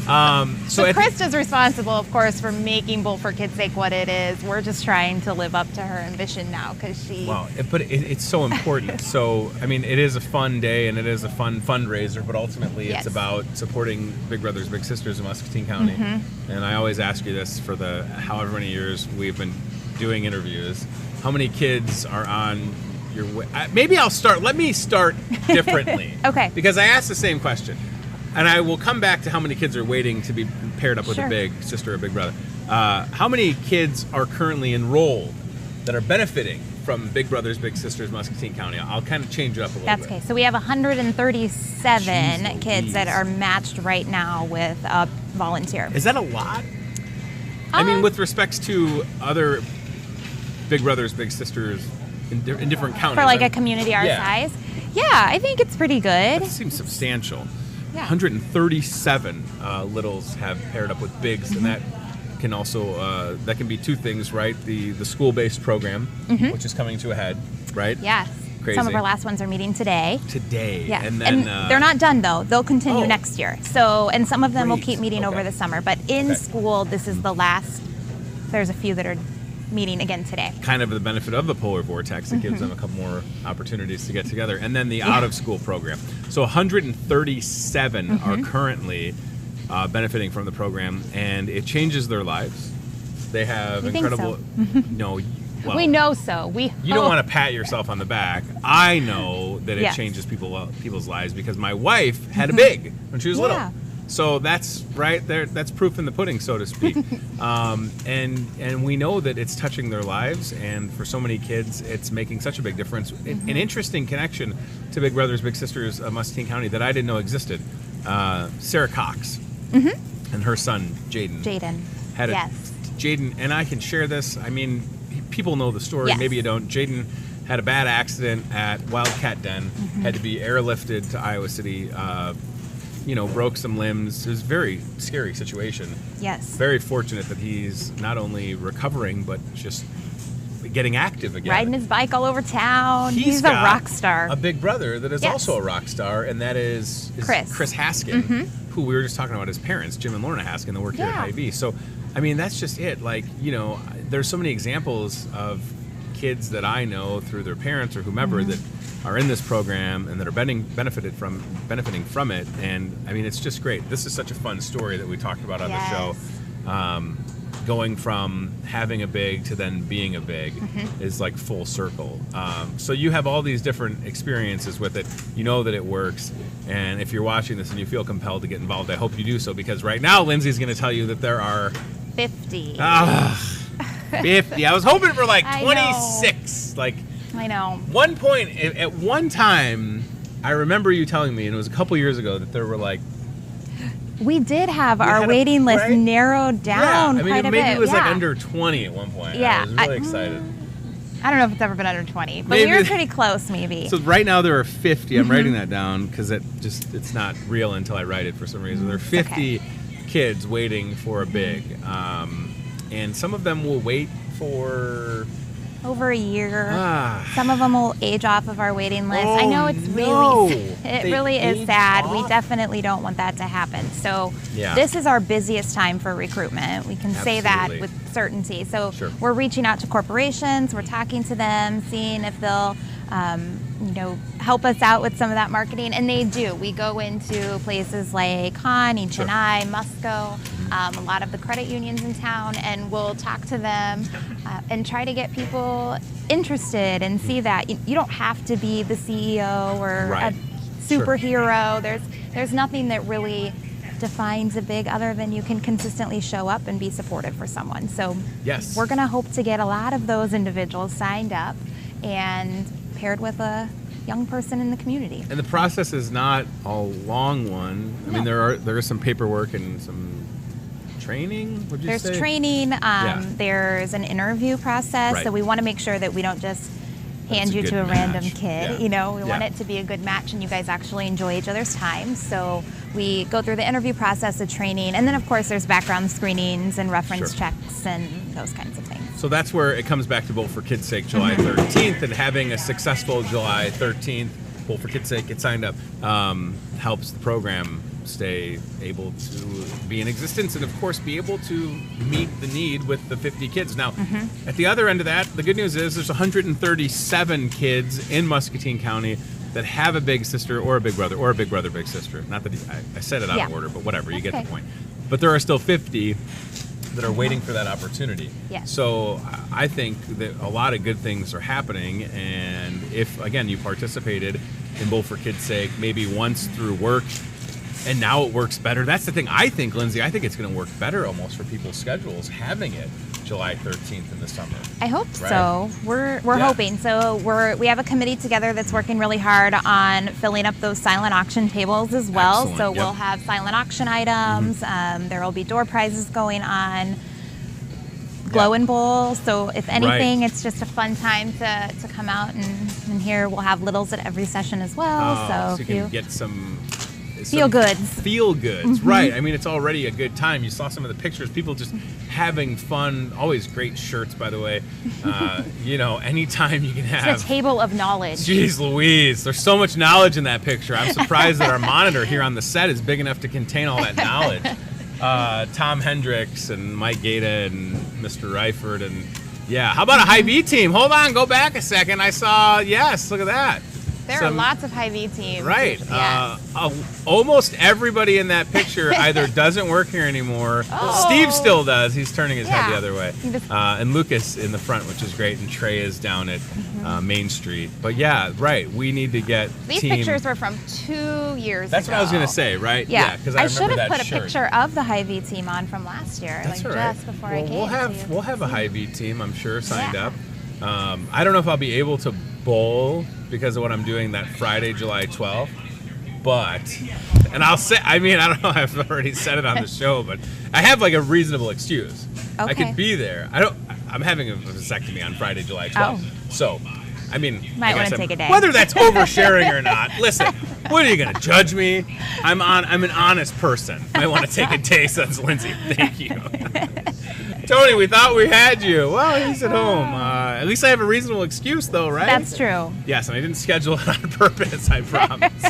So Krista's responsible, of course, for making Bowl for Kids Sake what it is. We're just trying to live up to her ambition now because she... Well, but it's so important. So, I mean, it is a fun day and it is a fun fundraiser, but ultimately it's about supporting Big Brothers Big Sisters of Muscatine County. And I always ask you this for the however many years we've been doing interviews. How many kids are on your way? Maybe let me start differently. Okay. Because I asked the same question. And I will come back to how many kids are waiting to be paired up with a big sister or big brother. How many kids are currently enrolled that are benefiting from Big Brothers Big Sisters Muscatine County? I'll kind of change it up a little bit. That's okay. So we have 137 kids that are matched right now with a volunteer. Is that a lot? I mean, with respects to other Big Brothers Big Sisters in different counties. For like a community our size? Yeah, I think it's pretty good. That seems substantial. Yeah. 137 littles have paired up with bigs, and that can also that can be two things, right? The school-based program, which is coming to a head, right? Yes. Crazy. Some of our last ones are meeting today. Yeah. And then they're not done though. They'll continue next year. So, and some of them will keep meeting over the summer. But in school, this is the last. There's a few that are meeting again today. Kind of the benefit of the polar vortex. It gives them a couple more opportunities to get together. And then the out-of-school program. So 137 are currently benefiting from the program, and it changes their lives. They have incredible. No. Well, we know so. You don't want to pat yourself on the back. I know that it changes people's lives because my wife had a big when she was little. So that's right there. That's proof in the pudding, so to speak. And we know that it's touching their lives, and for so many kids, it's making such a big difference. An interesting connection to Big Brothers Big Sisters of Muscatine County that I didn't know existed. Sarah Cox and her son Jaden. Had Jaden, and I can share this. I mean, people know the story. Maybe you don't. Jaden had a bad accident at Wildcat Den. Had to be airlifted to Iowa City. Broke some limbs. It was a very scary situation. Yes. Very fortunate that he's not only recovering, but just getting active again. Riding his bike all over town. He's a rock star. A big brother that is also a rock star, and that is Chris Haskin, who we were just talking about his parents, Jim and Lorna Haskin, that work here at Hy-Vee. So, I mean, that's just it. Like, there's so many examples of kids that I know through their parents or whomever that are in this program and that are benefiting from it. And I mean, it's just great. This is such a fun story that we talked about on the show. Going from having a big to then being a big is like full circle. So you have all these different experiences with it. You know that it works. And if you're watching this and you feel compelled to get involved, I hope you do so, because right now Lindsay's going to tell you that there are 50. 50. I was hoping for like 26. I know. One point, at one time, I remember you telling me, and it was a couple years ago, that there were like... We did have our waiting list narrowed down quite a bit. Maybe it was like under 20 at one point. Yeah. I was really excited. I don't know if it's ever been under 20, but we were pretty close, maybe. So right now there are 50. I'm writing that down because it's not real until I write it for some reason. There are 50 kids waiting for a big. And some of them will wait for... over a year. Some of them will age off of our waiting list. I know it's really is sad. We definitely don't want that to happen. So this is our busiest time for recruitment. We can say that with certainty. So we're reaching out to corporations, we're talking to them, seeing if they'll help us out with some of that marketing, and they do. We go into places like Hahn, H&I, Musco, a lot of the credit unions in town, and we'll talk to them and try to get people interested and see that you don't have to be the CEO or a superhero. There's nothing that really defines a big other than you can consistently show up and be supportive for someone. So we're going to hope to get a lot of those individuals signed up and paired with a young person in the community. And the process is not a long one. I mean, there is some paperwork and some training. Would you say? There's training. There's an interview process. So we want to make sure that we don't just hand you to a random kid. We want it to be a good match and you guys actually enjoy each other's time. So we go through the interview process, the training, and then of course there's background screenings and reference checks and those kinds of things. So that's where it comes back to Bowl for Kids' Sake July 13th, and having a successful July 13th Bowl for Kids' Sake, get signed up, helps the program stay able to be in existence and of course be able to meet the need with the 50 kids. Now, at the other end of that, the good news is there's 137 kids in Muscatine County that have a big sister or a big brother or a big brother, big sister. Not that I said it out of order, but whatever, you get the point. But there are still 50 that are waiting for that opportunity. So I think that a lot of good things are happening, and if, again, you participated in Bowl for Kids' Sake maybe once through work, and now it works better. That's the thing. I think, Lindsay, it's going to work better almost for people's schedules having it July 13th in the summer. I hope so. We're hoping. So we have a committee together that's working really hard on filling up those silent auction tables as well. Excellent. So we'll have silent auction items. There will be door prizes going on. glow and bowl. So if anything, it's just a fun time to come out and here we'll have littles at every session as well. So you can get some feel goods. Feel goods, right. I mean, it's already a good time. You saw some of the pictures, people just having fun. Always great shirts, by the way. You know, anytime you can have... It's a table of knowledge. Jeez Louise, there's so much knowledge in that picture. I'm surprised that our monitor here on the set is big enough to contain all that knowledge. Tom Hendricks and Mike Gaeta and Mr. Reifert and... Yeah, how about a Hy-Vee team? Hold on, go back a second. I saw, yes, look at that. There are lots of Hy-Vee teams. Right. Yes. Almost everybody in that picture either doesn't work here anymore. Steve still does. He's turning his head the other way. And Lucas in the front, which is great. And Trey is down at Main Street. But yeah, right. We need to get These pictures were from 2 years ago. That's what I was going to say, right? Yeah. Because I should have put a picture of the Hy-Vee team on from last year. That's like right. Just before I came. We'll have a Hy-Vee team, I'm sure, signed up. I don't know if I'll be able to bowl because of what I'm doing that Friday, July 12th. But, and I'll say, I mean, I don't know, I've already said it on the show, but I have like a reasonable excuse. Okay. I could be there. I'm having a vasectomy on Friday, July 12th. So, I mean, might want to take a day. Whether that's oversharing or not, listen, what are you going to judge me? I'm an honest person. Might want to take a day, says Lindsay. Thank you. Tony, we thought we had you. Well, he's at home. At least I have a reasonable excuse, though, right? That's true. Yes, and I didn't schedule it on purpose, I promise.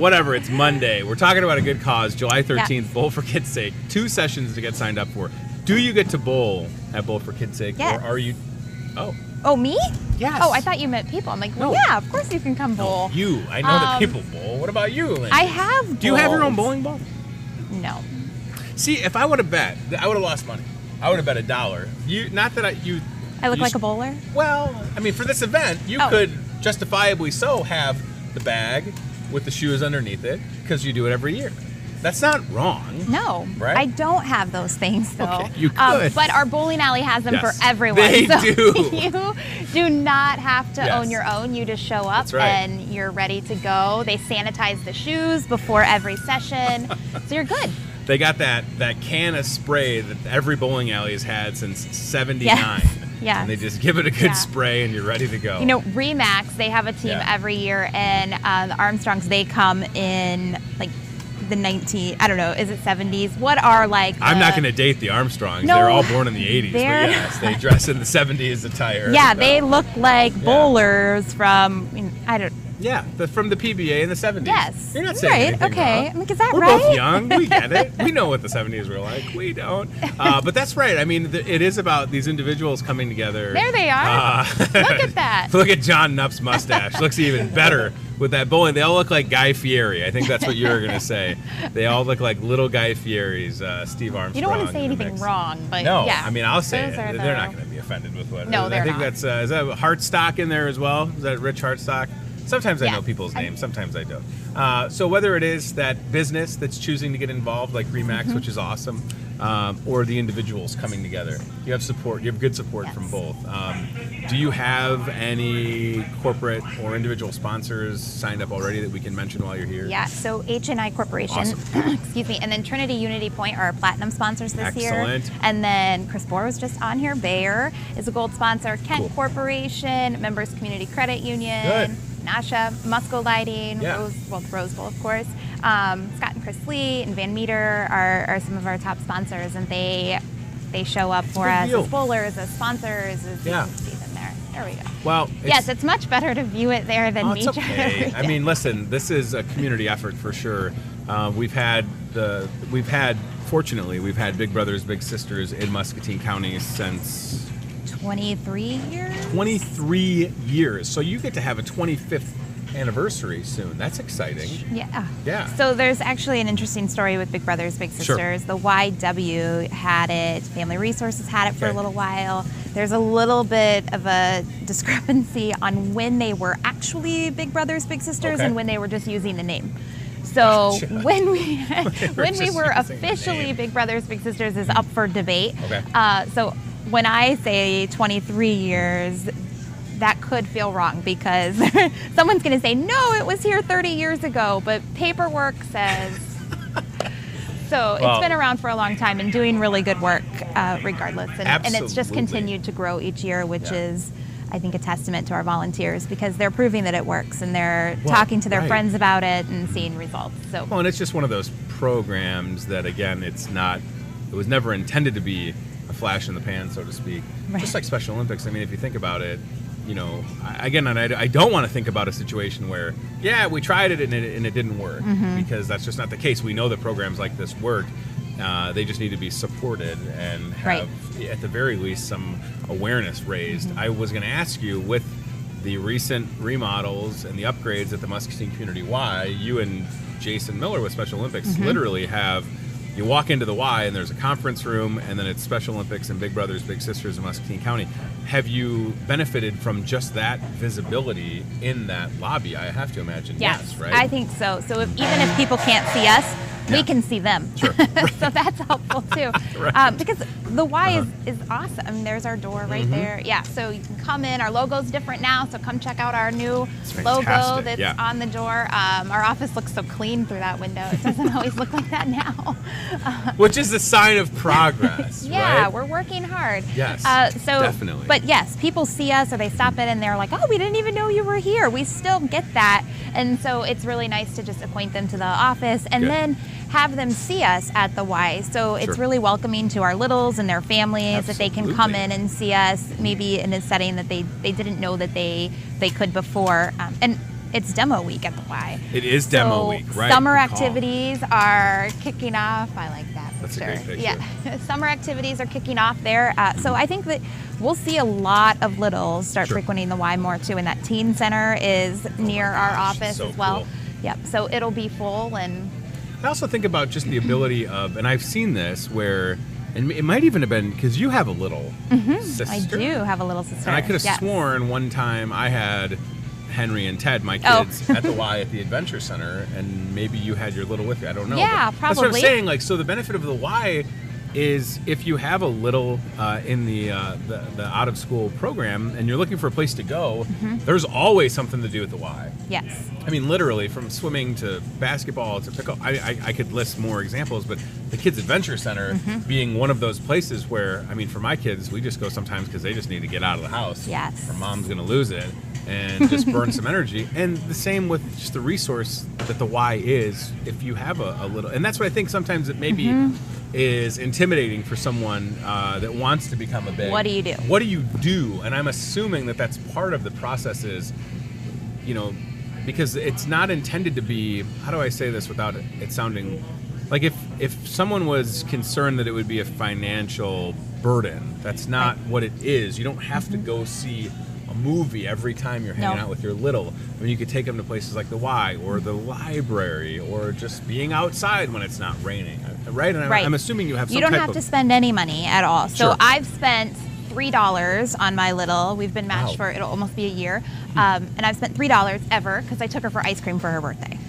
Whatever, it's Monday. We're talking about a good cause, July 13th, Bowl for Kids' Sake. 2 sessions to get signed up for. Do you get to bowl at Bowl for Kids' Sake? Yes. Or are you... Oh, me? Yes. Oh, I thought you meant people. I'm like, well, yeah, of course you can come bowl. No, you. I know that people bowl. What about you, Lindsay? I have bowled. Do you have your own bowling ball? No. See, if I would have bet, I would have lost money. I would have bet $1. You, not that I look like a bowler? Well, I mean, for this event, you could justifiably so have the bag with the shoes underneath it because you do it every year. That's not wrong. No, right? I don't have those things though. Okay, you could. But our bowling alley has them for everyone. They so do. You do not have to own your own. You just show up and you're ready to go. They sanitize the shoes before every session, so you're good. They got that can of spray that every bowling alley has had since '79. Yeah. And they just give it a good spray and you're ready to go. You know, Remax, they have a team every year, and the Armstrongs, they come in like the 70s? What are like I'm not going to date the Armstrongs. No, they're all born in the 80s. But yes, they dress in the 70s attire. Yeah, they look like bowlers from, from the PBA in the 70s. Yes. You're not saying anything wrong. I'm like, is that We're right? We're both young. We get it. We know what the 70s were like. We don't. But that's right. I mean, it is about these individuals coming together. There they are. Look at that. Look at John Knupp's mustache. Looks even better with that bowling. They all look like Guy Fieri. I think that's what you were going to say. They all look like little Guy Fieris, Steve Armstrong. You don't want to say anything wrong, but no, yeah. I mean, I'll say it. They're not going to be offended with what. No, they're I think not. that's, is that Hartstock in there as well? Is that Rich Hartstock? Sometimes I know people's names, sometimes I don't. So whether it is that business that's choosing to get involved, like Remax, which is awesome, or the individuals coming together, you have support. You have good support from both. Do you have any corporate or individual sponsors signed up already that we can mention while you're here? Yeah, so H&I Corporation, excuse me, and then Trinity Unity Point are our platinum sponsors this year. And then Chris Bohr was just on here. Bayer is a gold sponsor. Kent Corporation, Members Community Credit Union. Good. Nasha, Musco Lighting, Rose Bowl, of course. Scott and Chris Lee and Van Meter are some of our top sponsors, and they show up for us as bowlers, as sponsors, as you can see them there. There we go. Well, yes, it's much better to view it there than me. It's okay. I mean, listen, this is a community effort for sure. Fortunately, we've had Big Brothers Big Sisters in Muscatine County since 23 years? 23 years. So you get to have a 25th anniversary soon. That's exciting. Yeah. So there's actually an interesting story with Big Brothers Big Sisters. The YW had it, Family Resources had it for a little while. There's a little bit of a discrepancy on when they were actually Big Brothers Big Sisters and when they were just using the name. So when we were officially Big Brothers Big Sisters is up for debate. So when I say 23 years, that could feel wrong because someone's going to say, no, it was here 30 years ago, but paperwork says So it's been around for a long time and doing really good work regardless. And it's just continued to grow each year, which is, I think, a testament to our volunteers because they're proving that it works and they're talking to their friends about it and seeing results. So and it's just one of those programs that, again, it was never intended to be a flash in the pan, so to speak. Right. Just like Special Olympics. I mean, if you think about it, I don't want to think about a situation where, we tried it and it didn't work because that's just not the case. We know that programs like this work. They just need to be supported and have, at the very least, some awareness raised. I was going to ask you, with the recent remodels and the upgrades at the Muscatine Community Y, you and Jason Miller with Special Olympics literally have, you walk into the Y and there's a conference room and then it's Special Olympics and Big Brothers Big Sisters in Muscatine County. Have you benefited from just that visibility in that lobby? I have to imagine yes, right? I think so. So even if people can't see us, we can see them. Sure. So that's helpful too. Because the Y is awesome. I mean, there's our door right there. Yeah, so you can come in. Our logo's different now, so come check out our new logo that's on the door. Our office looks so clean through that window. It doesn't always look like that now. Which is a sign of progress, right? We're working hard. Yes, definitely. But yes, people see us or they stop in and they're like, oh, we didn't even know you were here. We still get that. And so it's really nice to just acquaint them to the office and then have them see us at the Y. So it's really welcoming to our littles and their families that they can come in and see us maybe in a setting that they didn't know that they could before. And it's demo week at the Y. It is demo week, right? Summer activities are kicking off. I like that. That's a great picture. Yeah, summer activities are kicking off there. So I think that we'll see a lot of littles start frequenting the Y more too. And that teen center is near our office as well. Cool. Yep. So it'll be full. And I also think about just the ability of, and I've seen this where, and it might even have been because you have a little sister. I do have a little sister. And I could have sworn one time I had Henry and Ted, my kids, at the Y at the Adventure Center, and maybe you had your little with you. I don't know. Yeah, but probably. That's what I'm saying. Like, so the benefit of the Y is if you have a little in the out of school program and you're looking for a place to go, there's always something to do at the Y. Yes. I mean, literally, from swimming to basketball to pickle. I could list more examples, but the Kids Adventure Center being one of those places where, I mean, for my kids, we just go sometimes because they just need to get out of the house. Yes. Or mom's going to lose it and just burn some energy. And the same with just the resource that the Y is if you have a little. And that's what I think sometimes it maybe is intimidating for someone that wants to become a big. What do you do? What do you do? And I'm assuming that that's part of the process is, because it's not intended to be, how do I say this without it sounding like if someone was concerned that it would be a financial burden, that's not what it is. You don't have to go see a movie every time you're hanging out with your little. I mean, you could take them to places like the Y or the library or just being outside when it's not raining, right? And I'm assuming you have some You don't have to spend any money at all. So I've spent $3 on my little. We've been matched for, it'll almost be a year. And I've spent $3 ever because I took her for ice cream for her birthday.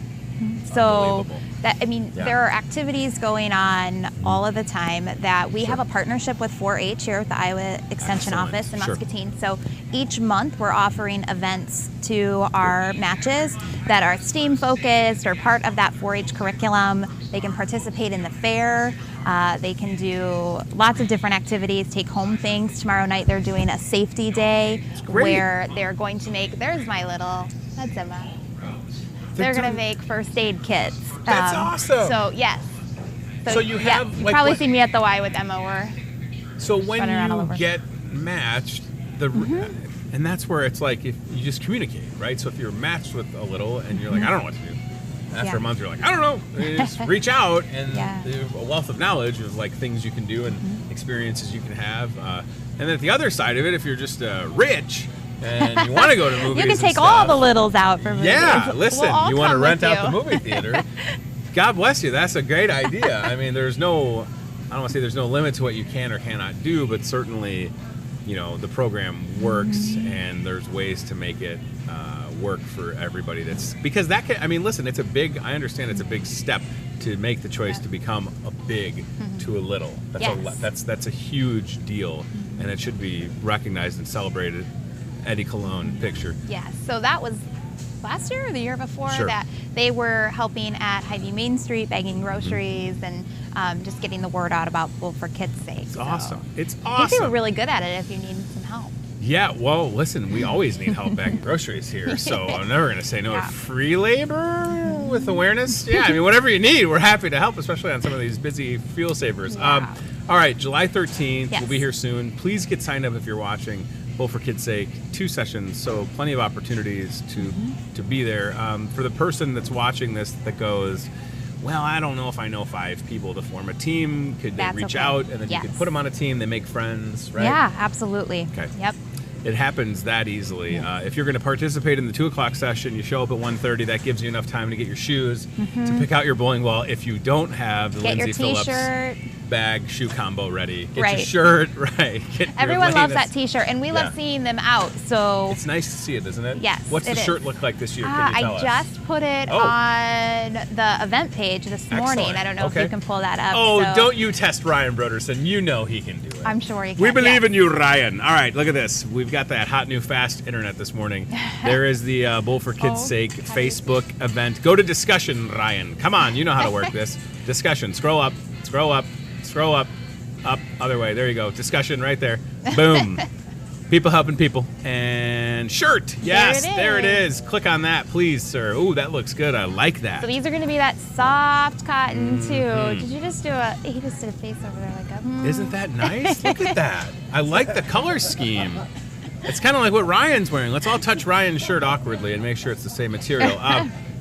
So that, I mean, there are activities going on all of the time that we have a partnership with 4-H here at the Iowa Extension Office in Muscatine. So each month we're offering events to our matches that are STEAM focused or part of that 4-H curriculum. They can participate in the fair. They can do lots of different activities, take home things. Tomorrow night they're doing a safety day where they're going to make, there's my little, that's Emma. They're going to make first aid kits. That's awesome. So, yes. So you have... you've probably seen me at the Y with Emma. So when you get matched, and that's where it's like, if you just communicate, right? So if you're matched with a little and you're like, I don't know what to do. After a month, you're like, I don't know. You just reach out and there's a wealth of knowledge of like things you can do and experiences you can have. And then at the other side of it, if you're just rich and you want to go to movies, you can take all the littles out for movies. Yeah, listen, you want to rent out the movie theater. God bless you. That's a great idea. I mean, there's no, I don't want to say there's no limit to what you can or cannot do, but certainly, the program works and there's ways to make it work for everybody. That's because that can, I mean, listen, it's a big, I understand it's a big step to make the choice to become a big to a little. That's a huge deal, and it should be recognized and celebrated. Eddie Cologne picture. Yeah, so that was last year or the year before that they were helping at Hy-Vee Main Street, bagging groceries and just getting the word out about Bowl for Kids' Sake. It's awesome. It's awesome. I think they were really good at it if you need some help. Yeah, well, listen, we always need help bagging groceries here, so I'm never going to say no to free labor with awareness. Yeah, I mean, whatever you need, we're happy to help, especially on some of these busy fuel savers. Yeah. All right, July 13th, we'll be here soon. Please get signed up if you're watching. Bowl for Kids' Sake, 2 sessions, so plenty of opportunities to be there. For the person that's watching this that goes, well, I don't know if I know 5 people to form a team. Could they reach out and then you could put them on a team? They make friends, right? Yeah, absolutely. Okay. Yep. It happens that easily. If you're going to participate in the 2 o'clock session, you show up at 1:30. That gives you enough time to get your shoes, to pick out your bowling ball. If you don't have the Lindsay Phillips bag shoe combo ready, get your shirt right. Everyone loves that T-shirt, and we love seeing them out. So it's nice to see it, isn't it? Yes. What's the shirt look like this year? Can you tell us? I just put it on the event page this morning. I don't know if you can pull that up. Oh, don't you test Ryan Broderson. You know he can do it. I'm sure he can. We believe in you, Ryan. All right, look at this. We've got that hot new fast internet this morning. There is the Bowl for Kids' Sake Facebook event. Go to discussion, Ryan. Come on, you know how to work this. Discussion. Scroll up, scroll up, scroll up, up, other way. There you go. Discussion right there. Boom. People helping people. And shirt. Yes, there it is. Click on that, please, sir. Ooh, that looks good. I like that. So these are going to be that soft cotton, too. Did you just do he just did a face over there like a... Isn't that nice? Look at that. I like the color scheme. It's kind of like what Ryan's wearing. Let's all touch Ryan's shirt awkwardly and make sure it's the same material.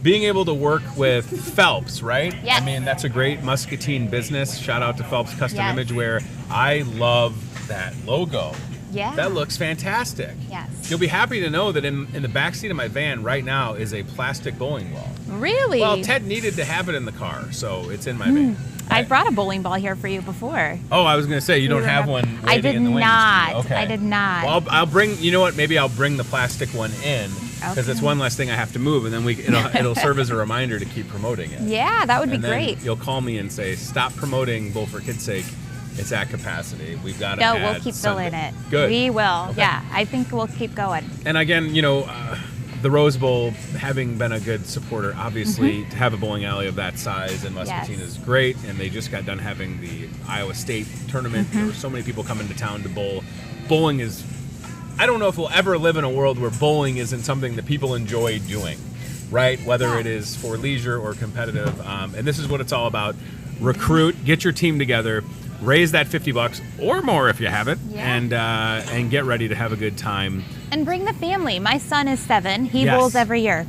Being able to work with Phelps, right? Yes. I mean, that's a great Muscatine business. Shout out to Phelps Custom Image Wear. I love that logo. Yeah. That looks fantastic. Yes. You'll be happy to know that in the backseat of my van right now is a plastic bowling ball. Really? Well, Ted needed to have it in the car, so it's in my van. I brought a bowling ball here for you before. Oh, I was going to say, you don't have one I did in the not. Okay. I did not. Well, I'll bring, you know what, maybe I'll bring the plastic one in, because it's one less thing I have to move, and then it'll serve as a reminder to keep promoting it. Yeah, that would be great. great. You'll call me and say, stop promoting Bowl for Kids' Sake. It's at capacity. We've got to No, we'll keep filling it. Good. We will. Okay. Yeah, I think we'll keep going. And again, the Rose Bowl, having been a good supporter, obviously, to have a bowling alley of that size in Muscatine is great. And they just got done having the Iowa State tournament. There were so many people coming to town to bowl. Bowling is, I don't know if we'll ever live in a world where bowling isn't something that people enjoy doing, right? Whether it is for leisure or competitive. And this is what it's all about. Recruit, get your team together, raise that $50 or more if you have it, and get ready to have a good time. And bring the family. My son is 7. He bowls every year.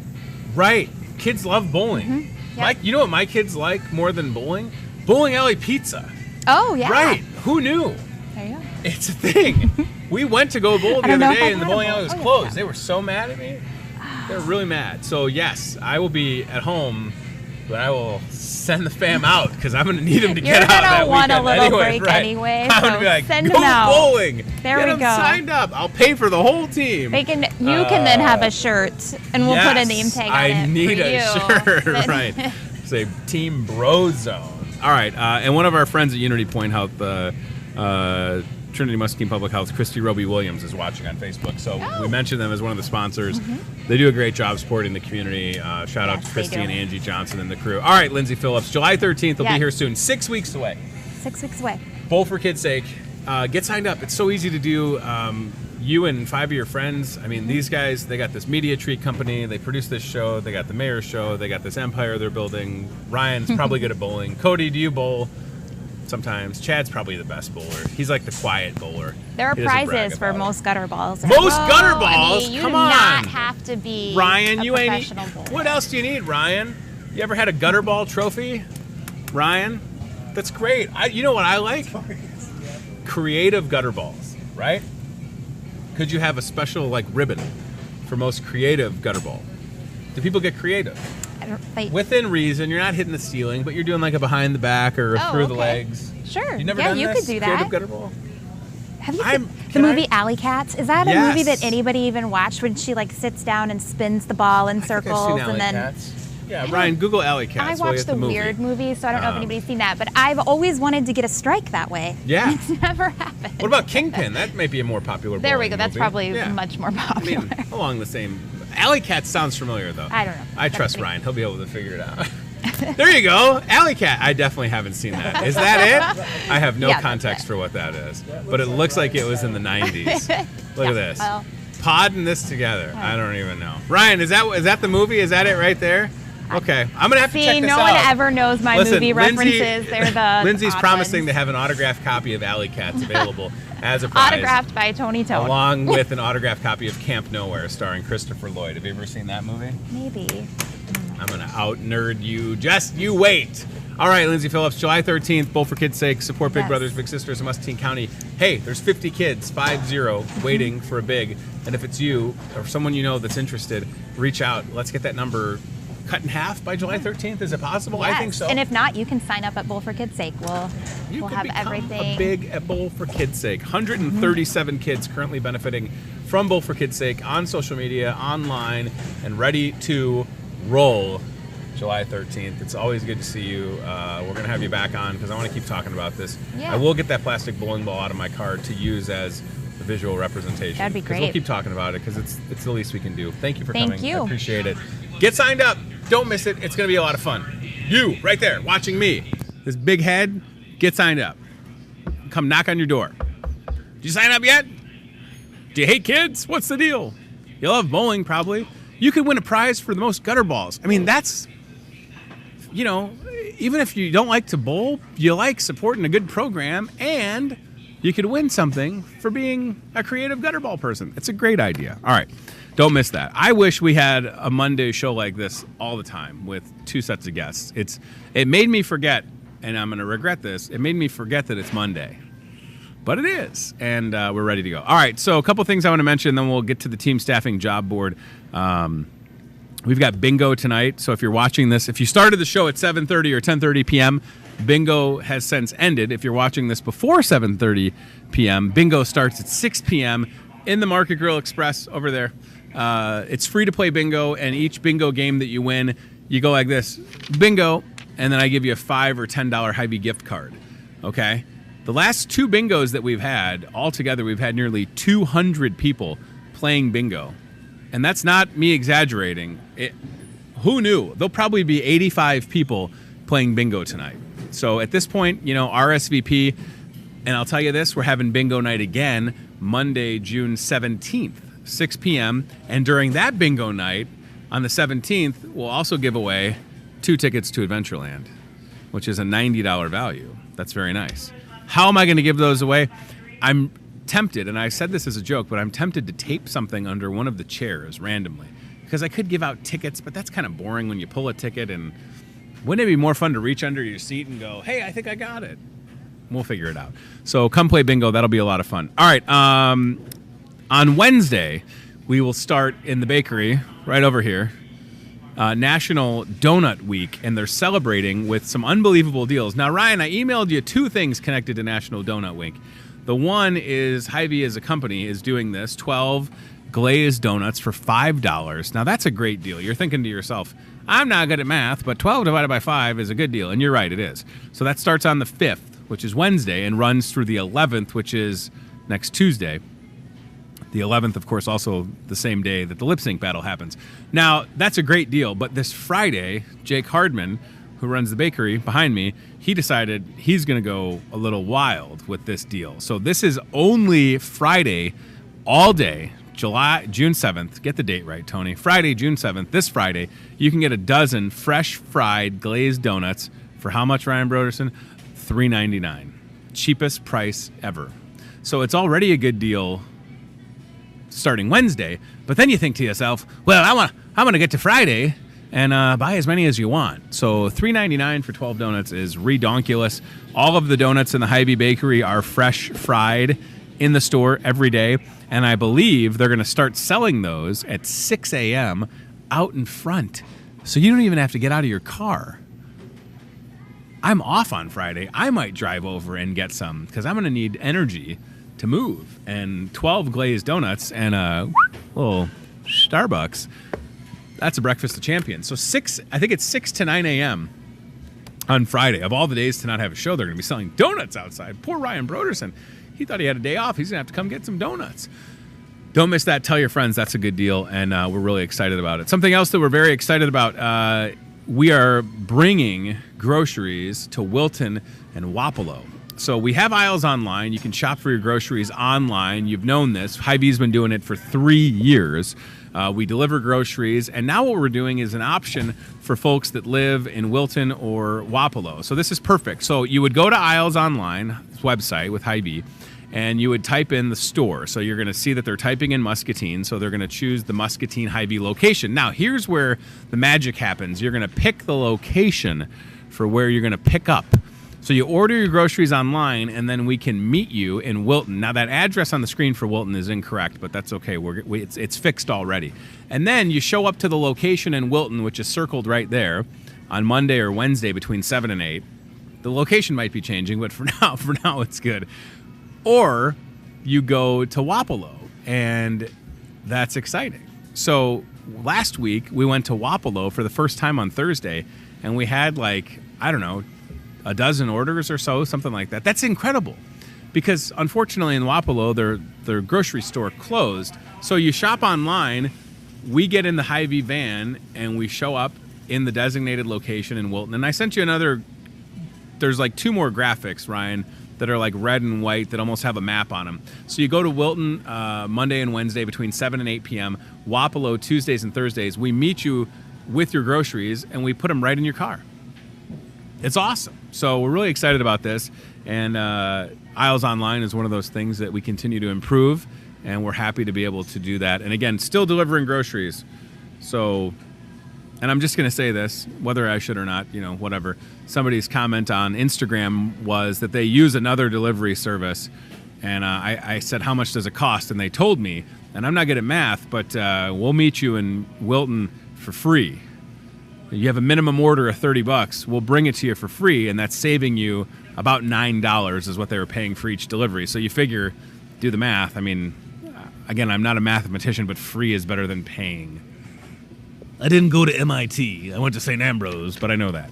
Right. Kids love bowling. Yep. You know what my kids like more than bowling? Bowling alley pizza. Oh, yeah. Right. Who knew? There you go. It's a thing. We went to go bowl the other day and the bowling alley was closed. They were so mad at me. They were really mad. So, yes, I will be at home, but I will send the fam out because I'm going to need them to get out that weekend. You're going to want a little break anyway. I'm going to be like, send go them out. bowling. There we go. Signed up. I'll pay for the whole team. You can then have a shirt, and we'll put a name tag on it. I need a shirt. Right. Say Team Bro Zone. All right. And one of our friends at Unity Point Health, Trinity Muscatine Public Health, Christy Roby Williams, is watching on Facebook. So we mentioned them as one of the sponsors. They do a great job supporting the community. Shout out to Christy and Angie Johnson and the crew. All right, Lindsay Phillips, July 13th. They'll be here soon. 6 weeks away. 6 weeks away. Bowl for Kids' Sake. Get signed up. It's so easy to do. You and 5 of your friends. I mean, these guys, they got this media treat company. They produce this show. They got the mayor's show. They got this empire they're building. Ryan's probably good at bowling. Cody, do you bowl? Sometimes. Chad's probably the best bowler. He's like the quiet bowler. There are prizes for most gutter balls. Most gutter balls? I mean, Come on. You do not have to be Ryan, a professional bowler. What else do you need, Ryan? You ever had a gutter ball trophy? Ryan? That's great. You know what I like? Creative gutter balls, right? Could you have a special ribbon for most creative gutter ball? Do people get creative? Within reason, you're not hitting the ceiling, but you're doing a behind the back or through the legs. Sure. You never done you this? could do that. Creative gutter ball? Have you seen the movie Alley Cats? Is that a movie that anybody even watched when she sits down and spins the ball in circles? I think I've seen Alley Cats. Yeah, Ryan, Google Alley Cats. I watched the weird movie, so I don't know if anybody's seen that, but I've always wanted to get a strike that way. Yeah. It's never happened. What about Kingpin? That might be a more popular There we go. That's movie. probably much more popular. I mean, along the same. Alley Cat sounds familiar, though. I don't know. I trust Ryan. He'll be able to figure it out. There you go. Alley Cat. I definitely haven't seen that. Is that it? I have no context for what that is. But it looks like it was in the 90s. Look at this. Well, podding this together. I don't even know. Ryan, is that the movie? Is that it right there? Okay. I'm going to have to check this out. No one ever knows my movie references. They're the Lindsay's promising to have an autographed copy of Alley Cats available as a prize. Autographed by Tony Tone. Along with an autographed copy of Camp Nowhere starring Christopher Lloyd. Have you ever seen that movie? Maybe. I'm going to out-nerd you. Just you wait. All right, Lindsay Phillips, July 13th, Bowl for Kids' Sake, support Big Brothers, Big Sisters in Muscatine County. Hey, there's 50 kids, 50, waiting for a big. And if it's you or someone you know that's interested, reach out. Let's get that number cut in half by July 13th. Is it possible? Yes. I think so. And if not, you can sign up at Bowl for Kids' Sake. We'll have everything. A big at Bowl for Kids' Sake. 137 kids currently benefiting from Bowl for Kids' Sake on social media, online, and ready to roll July 13th. It's always good to see you. We're going to have you back on because I want to keep talking about this. Yeah. I will get that plastic bowling ball out of my car to use as the visual representation. That'd be great. We'll keep talking about it because it's the least we can do. Thank you for coming. Thank you. I appreciate it. Get signed up. Don't miss it. It's going to be a lot of fun. You, right there, watching me, this big head, get signed up. Come knock on your door. Did you sign up yet? Do you hate kids? What's the deal? You love bowling, probably. You could win a prize for the most gutter balls. I mean, that's, even if you don't like to bowl, you like supporting a good program, and you could win something for being a creative gutter ball person. It's a great idea. All right. Don't miss that. I wish we had a Monday show like this all the time with 2 sets of guests. It made me forget, and I'm going to regret this, it made me forget that it's Monday. But it is, and we're ready to go. All right, so a couple things I want to mention, then we'll get to the team staffing job board. We've got bingo tonight, so if you're watching this, if you started the show at 7:30 or 10:30 p.m., bingo has since ended. If you're watching this before 7:30 p.m., bingo starts at 6 p.m. in the Market Grill Express over there. It's free to play bingo, and each bingo game that you win, you go like this, bingo, and then I give you a $5 or $10 Hy-Vee gift card, okay? The last 2 bingos that we've had, altogether we've had nearly 200 people playing bingo, and that's not me exaggerating. Who knew? There'll probably be 85 people playing bingo tonight. So at this point, RSVP, and I'll tell you this, we're having bingo night again Monday, June 17th. 6 p.m. And during that bingo night, on the 17th, we'll also give away 2 tickets to Adventureland, which is a $90 value. That's very nice. How am I going to give those away? I'm tempted, and I said this as a joke, but I'm tempted to tape something under one of the chairs randomly because I could give out tickets, but that's kind of boring when you pull a ticket. And wouldn't it be more fun to reach under your seat and go, hey, I think I got it? We'll figure it out. So come play bingo. That'll be a lot of fun. All right. On Wednesday, we will start in the bakery right over here, National Donut Week, and they're celebrating with some unbelievable deals. Now, Ryan, I emailed you 2 things connected to National Donut Week. The one is Hy-Vee as a company is doing this, 12 glazed donuts for $5. Now, that's a great deal. You're thinking to yourself, I'm not good at math, but 12 divided by 5 is a good deal. And you're right, it is. So that starts on the 5th, which is Wednesday, and runs through the 11th, which is next Tuesday. The 11th, of course, also the same day that the lip sync battle happens. Now, that's a great deal, but this Friday, Jake Hardman, who runs the bakery behind me, he decided he's going to go a little wild with this deal. So this is only Friday all day, June 7th. Get the date right, Tony. Friday, June 7th, this Friday, you can get a dozen fresh fried glazed donuts for how much, Ryan Broderson? $3.99. Cheapest price ever. So it's already a good deal starting Wednesday, but then you think to yourself, well, I want to get to Friday and buy as many as you want. So $3.99 for 12 donuts is redonkulous. All of the donuts in the Hy-Vee bakery are fresh fried in the store every day, and I believe they're going to start selling those at 6 a.m. out in front, so you don't even have to get out of your car. I'm off on Friday. I might drive over and get some because I'm going to need energy to move, and 12 glazed donuts and a little Starbucks, that's a breakfast of champions. So I think it's 6 to 9 a.m. on Friday. Of all the days to not have a show, they're going to be selling donuts outside. Poor Ryan Broderson. He thought he had a day off. He's going to have to come get some donuts. don't miss that. Tell your friends. That's a good deal, and we're really excited about it. Something else that we're very excited about, we are bringing groceries to Wilton and Wapello. So we have aisles online. You can shop for your groceries online. You've known this. Hy-Vee's been doing it for 3 years. We deliver groceries, and now what we're doing is an option for folks that live in Wilton or Wapello. So this is perfect. So you would go to Aisles Online, website with Hy-Vee, and you would type in the store. So you're going to see that they're typing in Muscatine, so they're going to choose the Muscatine Hy-Vee location. Now, here's where the magic happens. You're going to pick the location for where you're going to pick up. So you order your groceries online, and then we can meet you in Wilton. Now, that address on the screen for Wilton is incorrect, but that's okay. It's fixed already. And then you show up to the location in Wilton, which is circled right there, on Monday or Wednesday between 7 and 8. The location might be changing, but for now it's good. Or you go to Wapello, and that's exciting. So last week, we went to Wapello for the first time on Thursday, and we had a dozen orders or so, something like that. That's incredible, because unfortunately in Wapello, their grocery store closed. So you shop online, we get in the Hy-Vee van, and we show up in the designated location in Wilton. And I sent you there's like 2 more graphics, Ryan, that are like red and white that almost have a map on them. So you go to Wilton Monday and Wednesday between 7 and 8 p.m., Wapello Tuesdays and Thursdays. We meet you with your groceries, and we put them right in your car. It's awesome. So we're really excited about this, and Aisles Online is one of those things that we continue to improve, and we're happy to be able to do that. And again, still delivering groceries. So, and I'm just going to say this, whether I should or not, whatever. Somebody's comment on Instagram was that they use another delivery service, and I said, how much does it cost? And they told me, and I'm not good at math, but we'll meet you in Wilton for free. You have a minimum order of $30, we'll bring it to you for free, and that's saving you about $9 is what they were paying for each delivery. So you figure, do the math. I mean, again, I'm not a mathematician, but free is better than paying. I didn't go to MIT. I went to St. Ambrose, but I know that.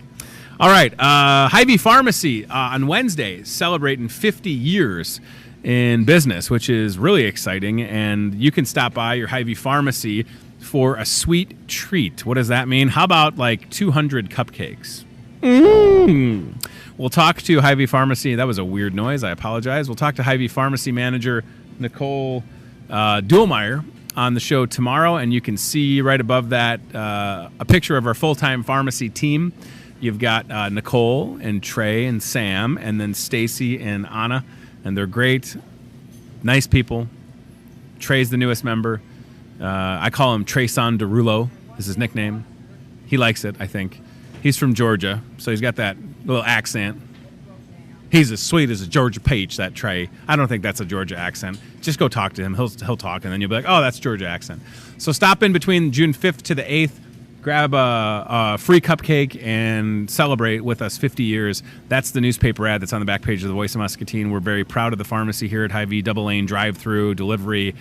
All right, Hy-Vee Pharmacy on Wednesday, celebrating 50 years in business, which is really exciting, and you can stop by your Hy-Vee Pharmacy for a sweet treat. What does that mean? How about like 200 cupcakes? We'll talk to Hy-Vee Pharmacy. That was a weird noise. I apologize. We'll talk to Hy-Vee Pharmacy manager Nicole Duhlmeyer on the show tomorrow, and you can see right above that a picture of our full-time pharmacy team. You've got Nicole and Trey and Sam, and then Stacy and Anna, and they're great, nice people. Trey's the newest member. I call him Treson Derulo is his nickname. He likes it, I think. He's from Georgia, so he's got that little accent. He's as sweet as a Georgia peach, that Trey. I don't think that's a Georgia accent. Just go talk to him. He'll talk, and then you'll be like, oh, that's Georgia accent. So stop in between June 5th to the 8th. Grab a free cupcake and celebrate with us 50 years. That's the newspaper ad that's on the back page of the Voice of Muscatine. We're very proud of the pharmacy here at Hy-Vee. Double lane drive-through, delivery,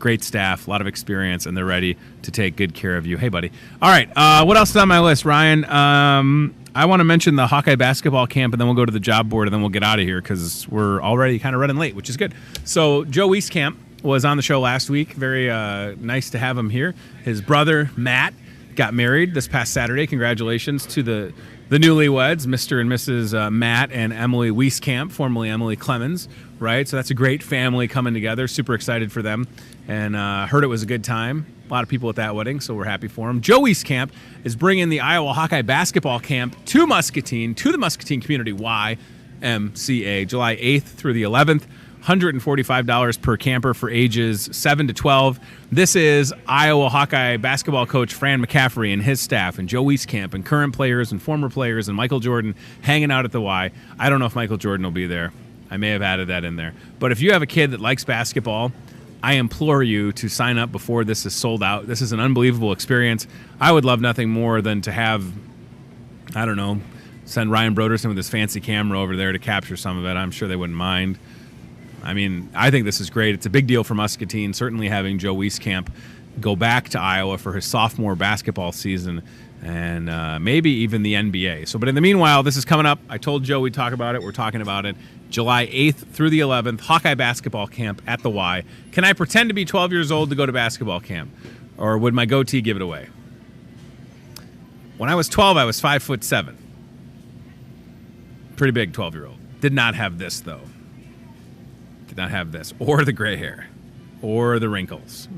great staff, a lot of experience, and they're ready to take good care of you. Hey, buddy. All right, what else is on my list, Ryan? I want to mention the Hawkeye basketball camp, and then we'll go to the job board, and then we'll get out of here because we're already kind of running late, which is good. So Joe Wieskamp was on the show last week. Very nice to have him here. His brother, Matt, got married this past Saturday. Congratulations to the newlyweds, Mr. and Mrs. Matt and Emily Wieskamp, formerly Emily Clemens, right? So that's a great family coming together. Super excited for them, and heard it was a good time. A lot of people at that wedding, so we're happy for them. Joe Wieskamp is bringing the Iowa Hawkeye basketball camp to Muscatine, to the Muscatine Community YMCA, July 8th through the 11th. $145 per camper for ages 7 to 12. This is Iowa Hawkeye basketball coach Fran McCaffrey and his staff, and Joe Wieskamp, and current players and former players, and Michael Jordan hanging out at the Y. I don't know if Michael Jordan will be there. I may have added that in there. But if you have a kid that likes basketball, I implore you to sign up before this is sold out. This is an unbelievable experience. I would love nothing more than to have, I don't know, send Ryan Broderson with his fancy camera over there to capture some of it. I'm sure they wouldn't mind. I mean, I think this is great. It's a big deal for Muscatine, certainly having Joe Wieskamp go back to Iowa for his sophomore basketball season. and maybe even the NBA. So, but in the meanwhile, this is coming up. I told Joe we'd talk about it. We're talking about it. July 8th through the 11th, Hawkeye basketball camp at the Y. Can I pretend to be 12 years old to go to basketball camp? Or would my goatee give it away? When I was 12, I was 5'7". Pretty big 12-year-old. Did not have this, though. Did not have this. Or the gray hair. Or the wrinkles.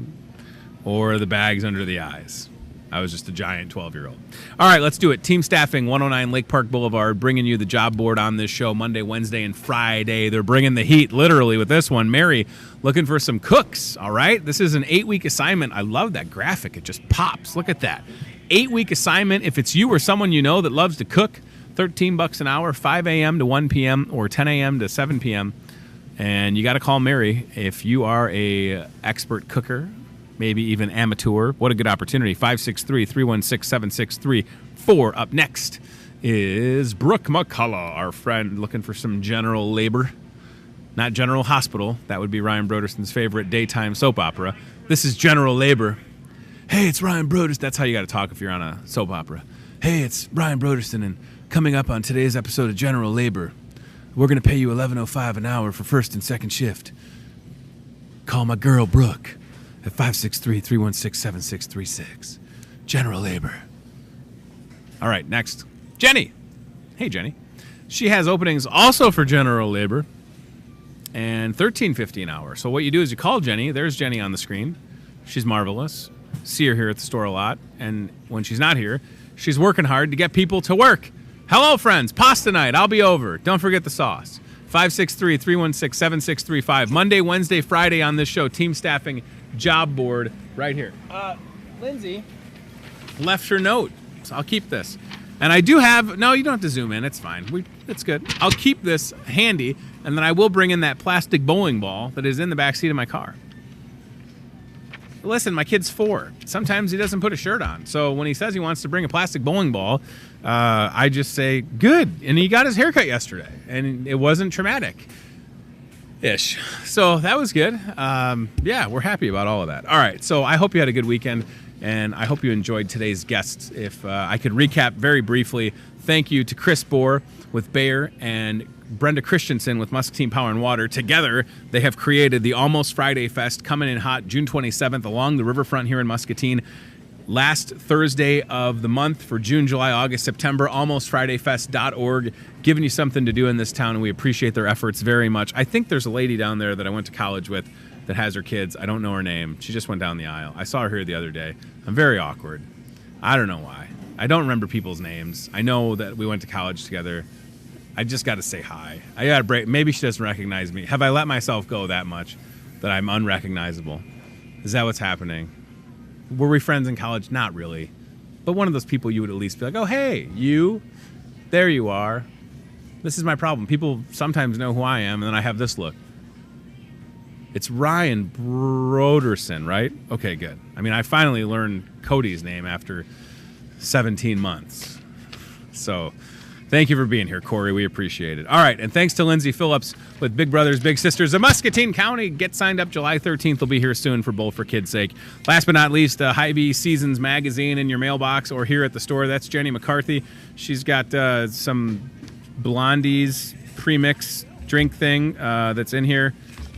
Or the bags under the eyes. I was just a giant 12-year-old. All right, let's do it. Team Staffing, 109 Lake Park Boulevard, bringing you the job board on this show Monday, Wednesday, and Friday. They're bringing the heat, literally, with this one. Mary, looking for some cooks, all right? This is an 8-week assignment. I love that graphic. It just pops. Look at that. 8-week assignment. If it's you or someone you know that loves to cook, $13 an hour, 5 a.m. to 1 p.m. or 10 a.m. to 7 p.m. And you got to call Mary if you are a expert cooker, maybe even amateur. What a good opportunity. 563-316-7634. Up next is Brooke McCullough, our friend, looking for some general labor. Not General Hospital. That would be Ryan Broderson's favorite daytime soap opera. This is General Labor. Hey, it's Ryan Broderson. That's how you got to talk if you're on a soap opera. Hey, it's Ryan Broderson, and coming up on today's episode of General Labor, we're going to pay you $11.05 an hour for first and second shift. Call my girl Brooke at 563-316-7636. General Labor. All right, next. Jenny. Hey, Jenny. She has openings also for General Labor and $13.50 an hour. So what you do is you call Jenny. There's Jenny on the screen. She's marvelous. See her here at the store a lot. And when she's not here, she's working hard to get people to work. Hello, friends. Pasta night. I'll be over. Don't forget the sauce. 563-316-7635. Monday, Wednesday, Friday on this show. Team Staffing job board right here. Lindsay left her note, so I'll keep this. And I do have, no, you don't have to zoom in. It's fine. It's good. I'll keep this handy, and then I will bring in that plastic bowling ball that is in the back seat of my car. Listen, my kid's 4. Sometimes he doesn't put a shirt on. So when he says he wants to bring a plastic bowling ball, I just say, good. And he got his haircut yesterday, and it wasn't traumatic-ish. So that was good. Yeah, we're happy about all of that. All right, so I hope you had a good weekend, and I hope you enjoyed today's guests. If I could recap very briefly, thank you to Chris Bohr with Bayer and Brenda Christensen with Muscatine Power and Water. Together, they have created the Almost Friday Fest, coming in hot June 27th along the riverfront here in Muscatine. Last Thursday of the month for June, July, August, September, almostfridayfest.org, giving you something to do in this town, and we appreciate their efforts very much. I think there's a lady down there that I went to college with that has her kids. I don't know her name. She just went down the aisle. I saw her here the other day. I'm very awkward. I don't know why. I don't remember people's names. I know that we went to college together. I just got to say hi. I got to break. Maybe she doesn't recognize me. Have I let myself go that much that I'm unrecognizable? Is that what's happening? Were we friends in college? Not really. But one of those people you would at least be like, oh, hey, you. There you are. This is my problem. People sometimes know who I am, and then I have this look. It's Ryan Broderson, right? Okay, good. I mean, I finally learned Cody's name after 17 months. So thank you for being here, Corey. We appreciate it. All right, and thanks to Lindsay Phillips with Big Brothers Big Sisters of Muscatine County. Get signed up July 13th. They'll be here soon for Bowl for Kids' sake. Last but not least, Hy-Vee Seasons magazine in your mailbox or here at the store. That's Jenny McCarthy. She's got some Blondie's premix drink thing that's in here.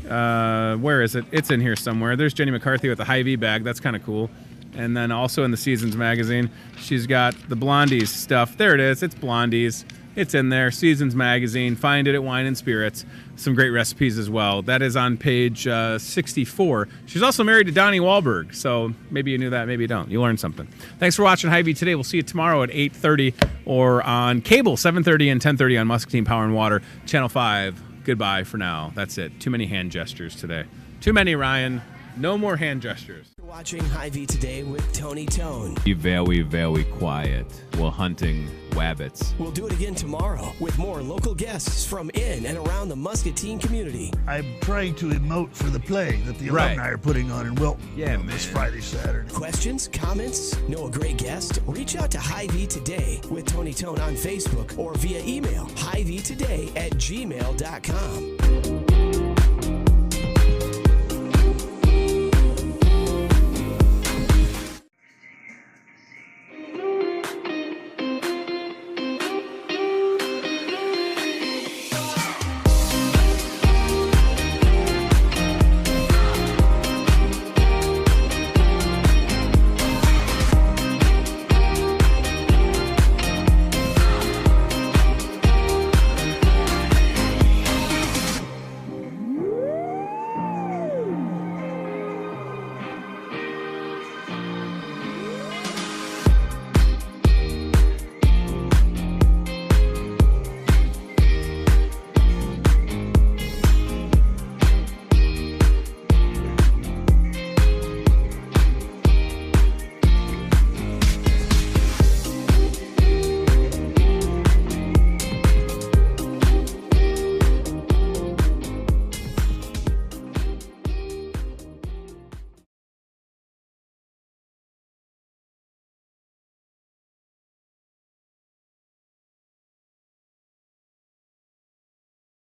Where is it? It's in here somewhere. There's Jenny McCarthy with the Hy-Vee bag. That's kind of cool. And then also in the Seasons magazine, she's got the Blondie's stuff. There it is. It's Blondie's. It's in there. Seasons magazine. Find it at Wine and Spirits. Some great recipes as well. That is on page 64. She's also married to Donnie Wahlberg. So maybe you knew that. Maybe you don't. You learned something. Thanks for watching Hy-Vee today. We'll see you tomorrow at 8:30 or on cable, 7:30 and 10:30 on Muscatine Power and Water, Channel 5. Goodbye for now. That's it. Too many hand gestures today. Too many, Ryan. No more hand gestures. You're watching Hy-Vee today with Tony Tone. Be very, very quiet. We're hunting wabbits. We'll do it again tomorrow with more local guests from in and around the Muscatine community. I'm trying to emote for the play that the alumni are putting on in Wilton this Friday, Saturday. Questions, comments, know a great guest? Reach out to Hy-Vee today with Tony Tone on Facebook or via email, hyveetoday@gmail.com.